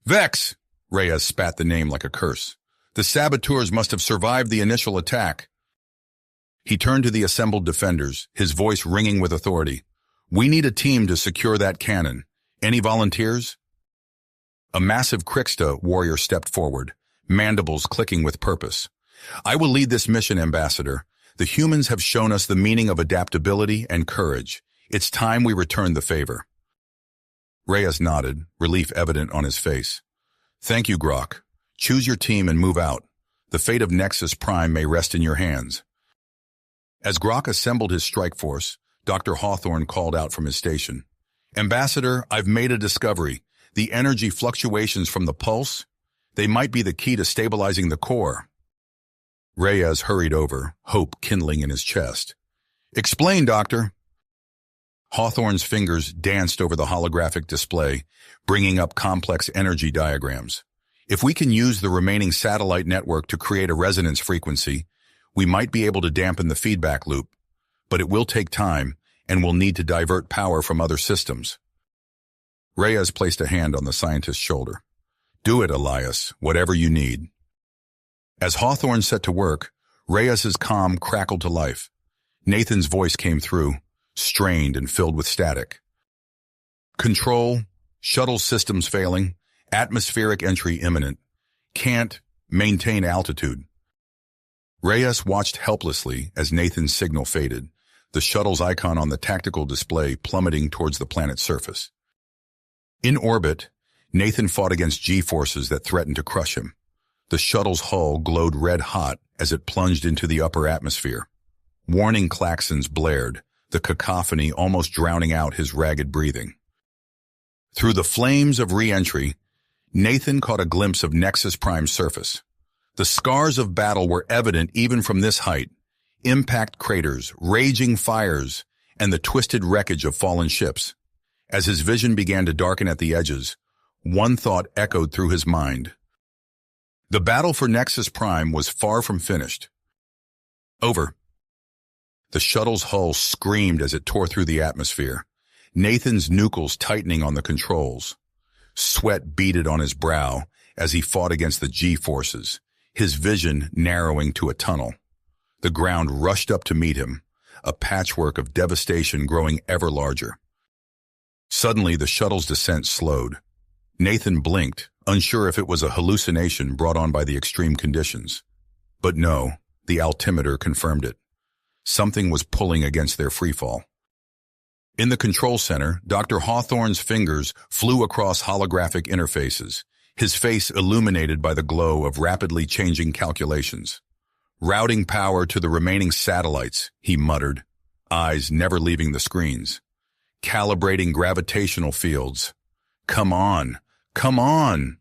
Vex! Reyes spat the name like a curse. The saboteurs must have survived the initial attack. He turned to the assembled defenders, his voice ringing with authority. We need a team to secure that cannon. Any volunteers? A massive Krixta warrior stepped forward, mandibles clicking with purpose. I will lead this mission, Ambassador. The humans have shown us the meaning of adaptability and courage. It's time we return the favor. Reyes nodded, relief evident on his face. Thank you, Grok. Choose your team and move out. The fate of Nexus Prime may rest in your hands. As Grok assembled his strike force, Dr. Hawthorne called out from his station. Ambassador, I've made a discovery. The energy fluctuations from the pulse, they might be the key to stabilizing the core. Reyes hurried over, hope kindling in his chest. Explain, Doctor. Hawthorne's fingers danced over the holographic display, bringing up complex energy diagrams. If we can use the remaining satellite network to create a resonance frequency, we might be able to dampen the feedback loop, but it will take time and we'll need to divert power from other systems. Reyes placed a hand on the scientist's shoulder. Do it, Elias, whatever you need. As Hawthorne set to work, Reyes's comm crackled to life. Nathan's voice came through, strained and filled with static. Control, shuttle systems failing, atmospheric entry imminent. Can't maintain altitude. Reyes watched helplessly as Nathan's signal faded, the shuttle's icon on the tactical display plummeting towards the planet's surface. In orbit, Nathan fought against G-forces that threatened to crush him. The shuttle's hull glowed red-hot as it plunged into the upper atmosphere. Warning klaxons blared, the cacophony almost drowning out his ragged breathing. Through the flames of re-entry, Nathan caught a glimpse of Nexus Prime's surface. The scars of battle were evident even from this height. Impact craters, raging fires, and the twisted wreckage of fallen ships. As his vision began to darken at the edges, one thought echoed through his mind. The battle for Nexus Prime was far from finished. Over. The shuttle's hull screamed as it tore through the atmosphere, Nathan's nucleus tightening on the controls. Sweat beaded on his brow as he fought against the G-forces, his vision narrowing to a tunnel. The ground rushed up to meet him, a patchwork of devastation growing ever larger. Suddenly, the shuttle's descent slowed. Nathan blinked, unsure if it was a hallucination brought on by the extreme conditions. But no, the altimeter confirmed it. Something was pulling against their freefall. In the control center, Dr. Hawthorne's fingers flew across holographic interfaces, his face illuminated by the glow of rapidly changing calculations. Routing power to the remaining satellites, he muttered, eyes never leaving the screens. Calibrating gravitational fields. Come on, come on!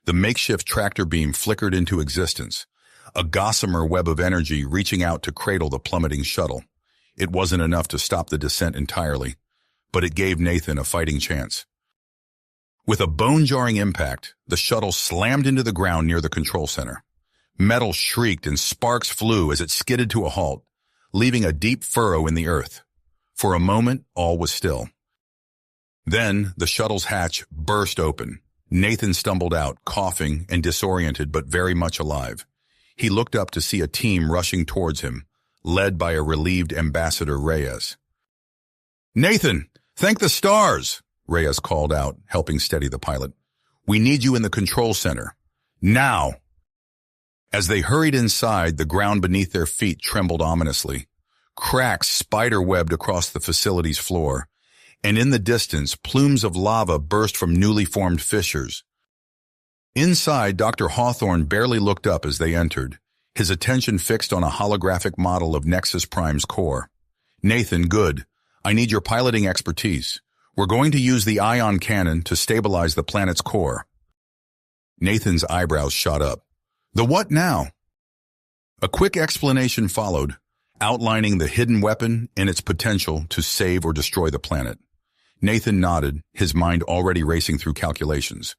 The makeshift tractor beam flickered into existence, a gossamer web of energy reaching out to cradle the plummeting shuttle. It wasn't enough to stop the descent entirely, but it gave Nathan a fighting chance. With a bone-jarring impact, the shuttle slammed into the ground near the control center. Metal shrieked and sparks flew as it skidded to a halt, leaving a deep furrow in the earth. For a moment, all was still. Then, the shuttle's hatch burst open. Nathan stumbled out, coughing and disoriented but very much alive. He looked up to see a team rushing towards him, led by a relieved Ambassador Reyes. Nathan, thank the stars! Reyes called out, helping steady the pilot. We need you in the control center. Now! As they hurried inside, the ground beneath their feet trembled ominously. Cracks spider-webbed across the facility's floor, and in the distance, plumes of lava burst from newly formed fissures. Inside, Dr. Hawthorne barely looked up as they entered, his attention fixed on a holographic model of Nexus Prime's core. Nathan, good. I need your piloting expertise. We're going to use the ion cannon to stabilize the planet's core. Nathan's eyebrows shot up. The what now? A quick explanation followed, outlining the hidden weapon and its potential to save or destroy the planet. Nathan nodded, his mind already racing through calculations.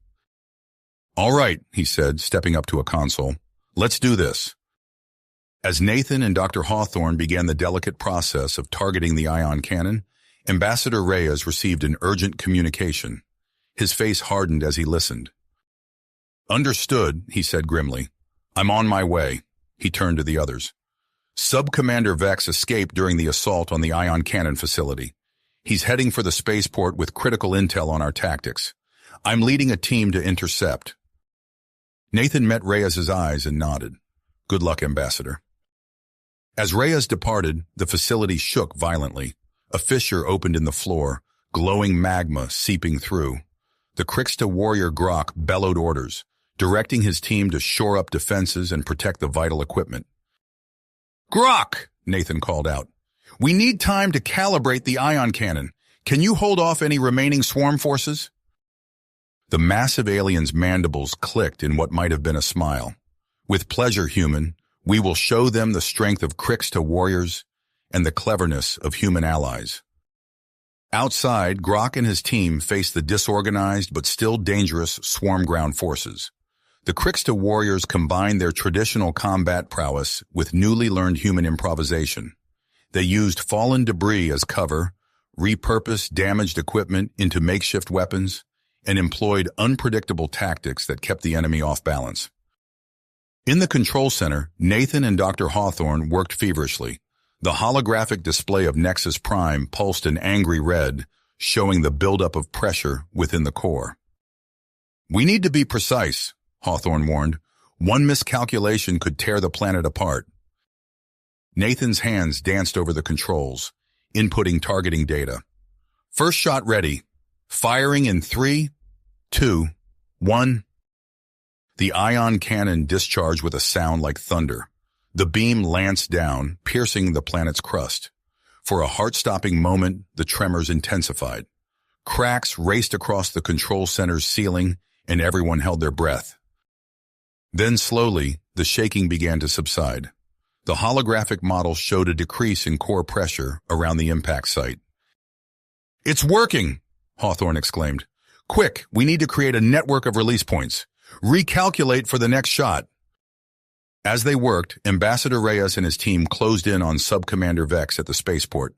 All right, he said, stepping up to a console. Let's do this. As Nathan and Dr. Hawthorne began the delicate process of targeting the ion cannon, Ambassador Reyes received an urgent communication. His face hardened as he listened. "Understood," he said grimly. "I'm on my way." He turned to the others. Sub-Commander Vex escaped during the assault on the ion cannon facility. He's heading for the spaceport with critical intel on our tactics. I'm leading a team to intercept. Nathan met Reyes's eyes and nodded. "Good luck, Ambassador." As Reyes departed, the facility shook violently. A fissure opened in the floor, glowing magma seeping through. The Krixta warrior Grok bellowed orders, directing his team to shore up defenses and protect the vital equipment. "Grok!" Nathan called out. "We need time to calibrate the ion cannon. Can you hold off any remaining swarm forces?" The massive alien's mandibles clicked in what might have been a smile. "With pleasure, human. We will show them the strength of Krixta warriors and the cleverness of human allies." Outside, Grok and his team faced the disorganized but still dangerous swarm ground forces. The Krixta warriors combined their traditional combat prowess with newly learned human improvisation. They used fallen debris as cover, repurposed damaged equipment into makeshift weapons, and employed unpredictable tactics that kept the enemy off balance. In the control center, Nathan and Dr. Hawthorne worked feverishly. The holographic display of Nexus Prime pulsed an angry red, showing the buildup of pressure within the core. "We need to be precise," Hawthorne warned. "One miscalculation could tear the planet apart." Nathan's hands danced over the controls, inputting targeting data. "First shot ready. Firing in 3, 2, 1. The ion cannon discharged with a sound like thunder. The beam lanced down, piercing the planet's crust. For a heart-stopping moment, the tremors intensified. Cracks raced across the control center's ceiling, and everyone held their breath. Then slowly, the shaking began to subside. The holographic model showed a decrease in core pressure around the impact site. "It's working!" Hawthorne exclaimed. "Quick, we need to create a network of release points. Recalculate for the next shot." As they worked, Ambassador Reyes and his team closed in on Sub-Commander Vex at the spaceport.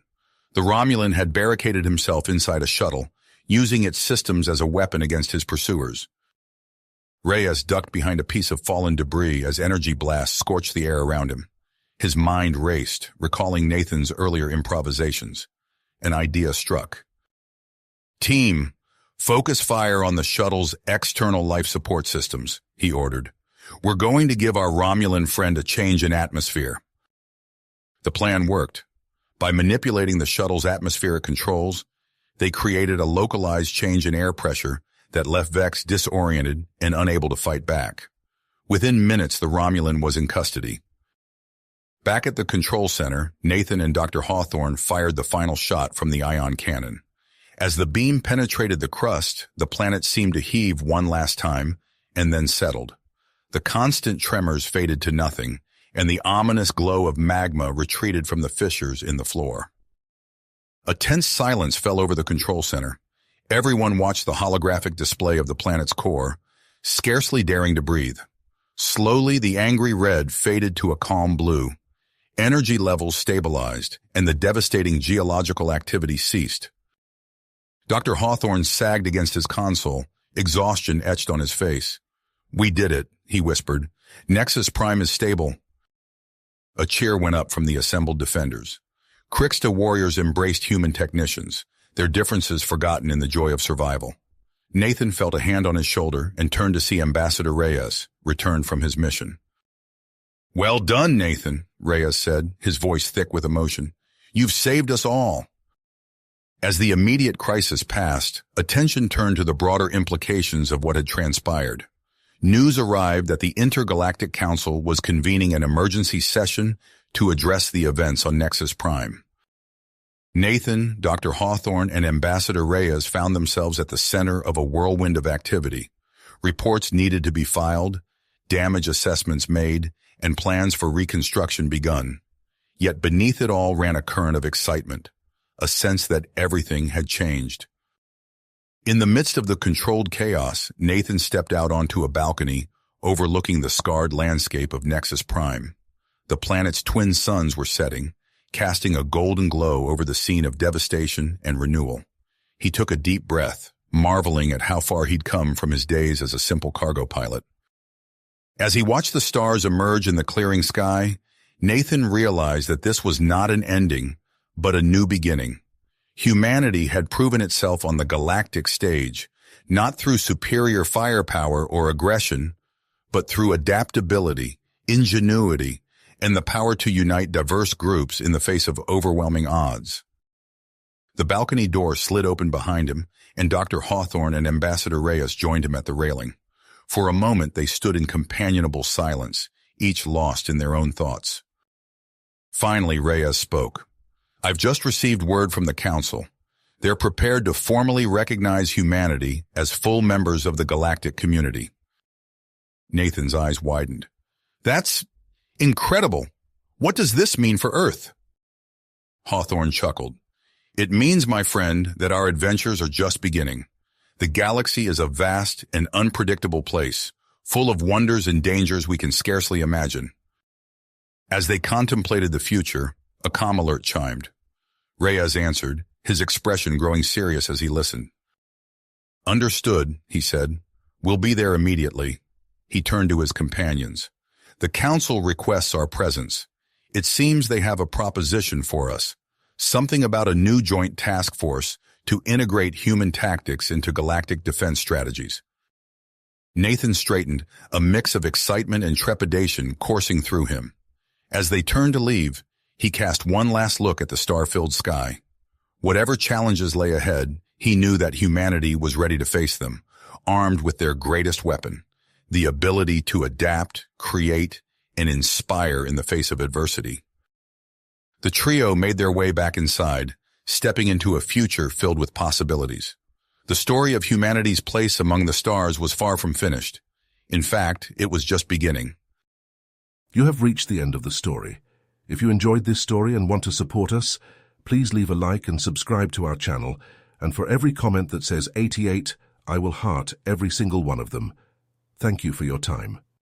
The Romulan had barricaded himself inside a shuttle, using its systems as a weapon against his pursuers. Reyes ducked behind a piece of fallen debris as energy blasts scorched the air around him. His mind raced, recalling Nathan's earlier improvisations. An idea struck. "Team, focus fire on the shuttle's external life support systems," he ordered. "We're going to give our Romulan friend a change in atmosphere." The plan worked. By manipulating the shuttle's atmospheric controls, they created a localized change in air pressure that left Vex disoriented and unable to fight back. Within minutes, the Romulan was in custody. Back at the control center, Nathan and Dr. Hawthorne fired the final shot from the ion cannon. As the beam penetrated the crust, the planet seemed to heave one last time and then settled. The constant tremors faded to nothing, and the ominous glow of magma retreated from the fissures in the floor. A tense silence fell over the control center. Everyone watched the holographic display of the planet's core, scarcely daring to breathe. Slowly, the angry red faded to a calm blue. Energy levels stabilized, and the devastating geological activity ceased. Dr. Hawthorne sagged against his console, exhaustion etched on his face. "We did it," he whispered. "Nexus Prime is stable." A cheer went up from the assembled defenders. Krixta warriors embraced human technicians, their differences forgotten in the joy of survival. Nathan felt a hand on his shoulder and turned to see Ambassador Reyes, returned from his mission. "Well done, Nathan," Reyes said, his voice thick with emotion. "You've saved us all." As the immediate crisis passed, attention turned to the broader implications of what had transpired. News arrived that the Intergalactic Council was convening an emergency session to address the events on Nexus Prime. Nathan, Dr. Hawthorne, and Ambassador Reyes found themselves at the center of a whirlwind of activity. Reports needed to be filed, damage assessments made, and plans for reconstruction begun. Yet beneath it all ran a current of excitement, a sense that everything had changed. In the midst of the controlled chaos, Nathan stepped out onto a balcony overlooking the scarred landscape of Nexus Prime. The planet's twin suns were setting, casting a golden glow over the scene of devastation and renewal. He took a deep breath, marveling at how far he'd come from his days as a simple cargo pilot. As he watched the stars emerge in the clearing sky, Nathan realized that this was not an ending, but a new beginning. Humanity had proven itself on the galactic stage, not through superior firepower or aggression, but through adaptability, ingenuity, and the power to unite diverse groups in the face of overwhelming odds. The balcony door slid open behind him, and Dr. Hawthorne and Ambassador Reyes joined him at the railing. For a moment they stood in companionable silence, each lost in their own thoughts. Finally, Reyes spoke. "I've just received word from the Council. They're prepared to formally recognize humanity as full members of the galactic community." Nathan's eyes widened. "That's incredible. What does this mean for Earth?" Hawthorne chuckled. "It means, my friend, that our adventures are just beginning. The galaxy is a vast and unpredictable place, full of wonders and dangers we can scarcely imagine." As they contemplated the future, a comm alert chimed. Reyes answered, his expression growing serious as he listened. "Understood," he said. "We'll be there immediately." He turned to his companions. "The Council requests our presence. It seems they have a proposition for us, something about a new joint task force to integrate human tactics into galactic defense strategies." Nathan straightened, a mix of excitement and trepidation coursing through him. As they turned to leave, he cast one last look at the star-filled sky. Whatever challenges lay ahead, he knew that humanity was ready to face them, armed with their greatest weapon, the ability to adapt, create, and inspire in the face of adversity. The trio made their way back inside, stepping into a future filled with possibilities. The story of humanity's place among the stars was far from finished. In fact, it was just beginning. You have reached the end of the story. If you enjoyed this story and want to support us, please leave a like and subscribe to our channel, and for every comment that says 88, I will heart every single one of them. Thank you for your time.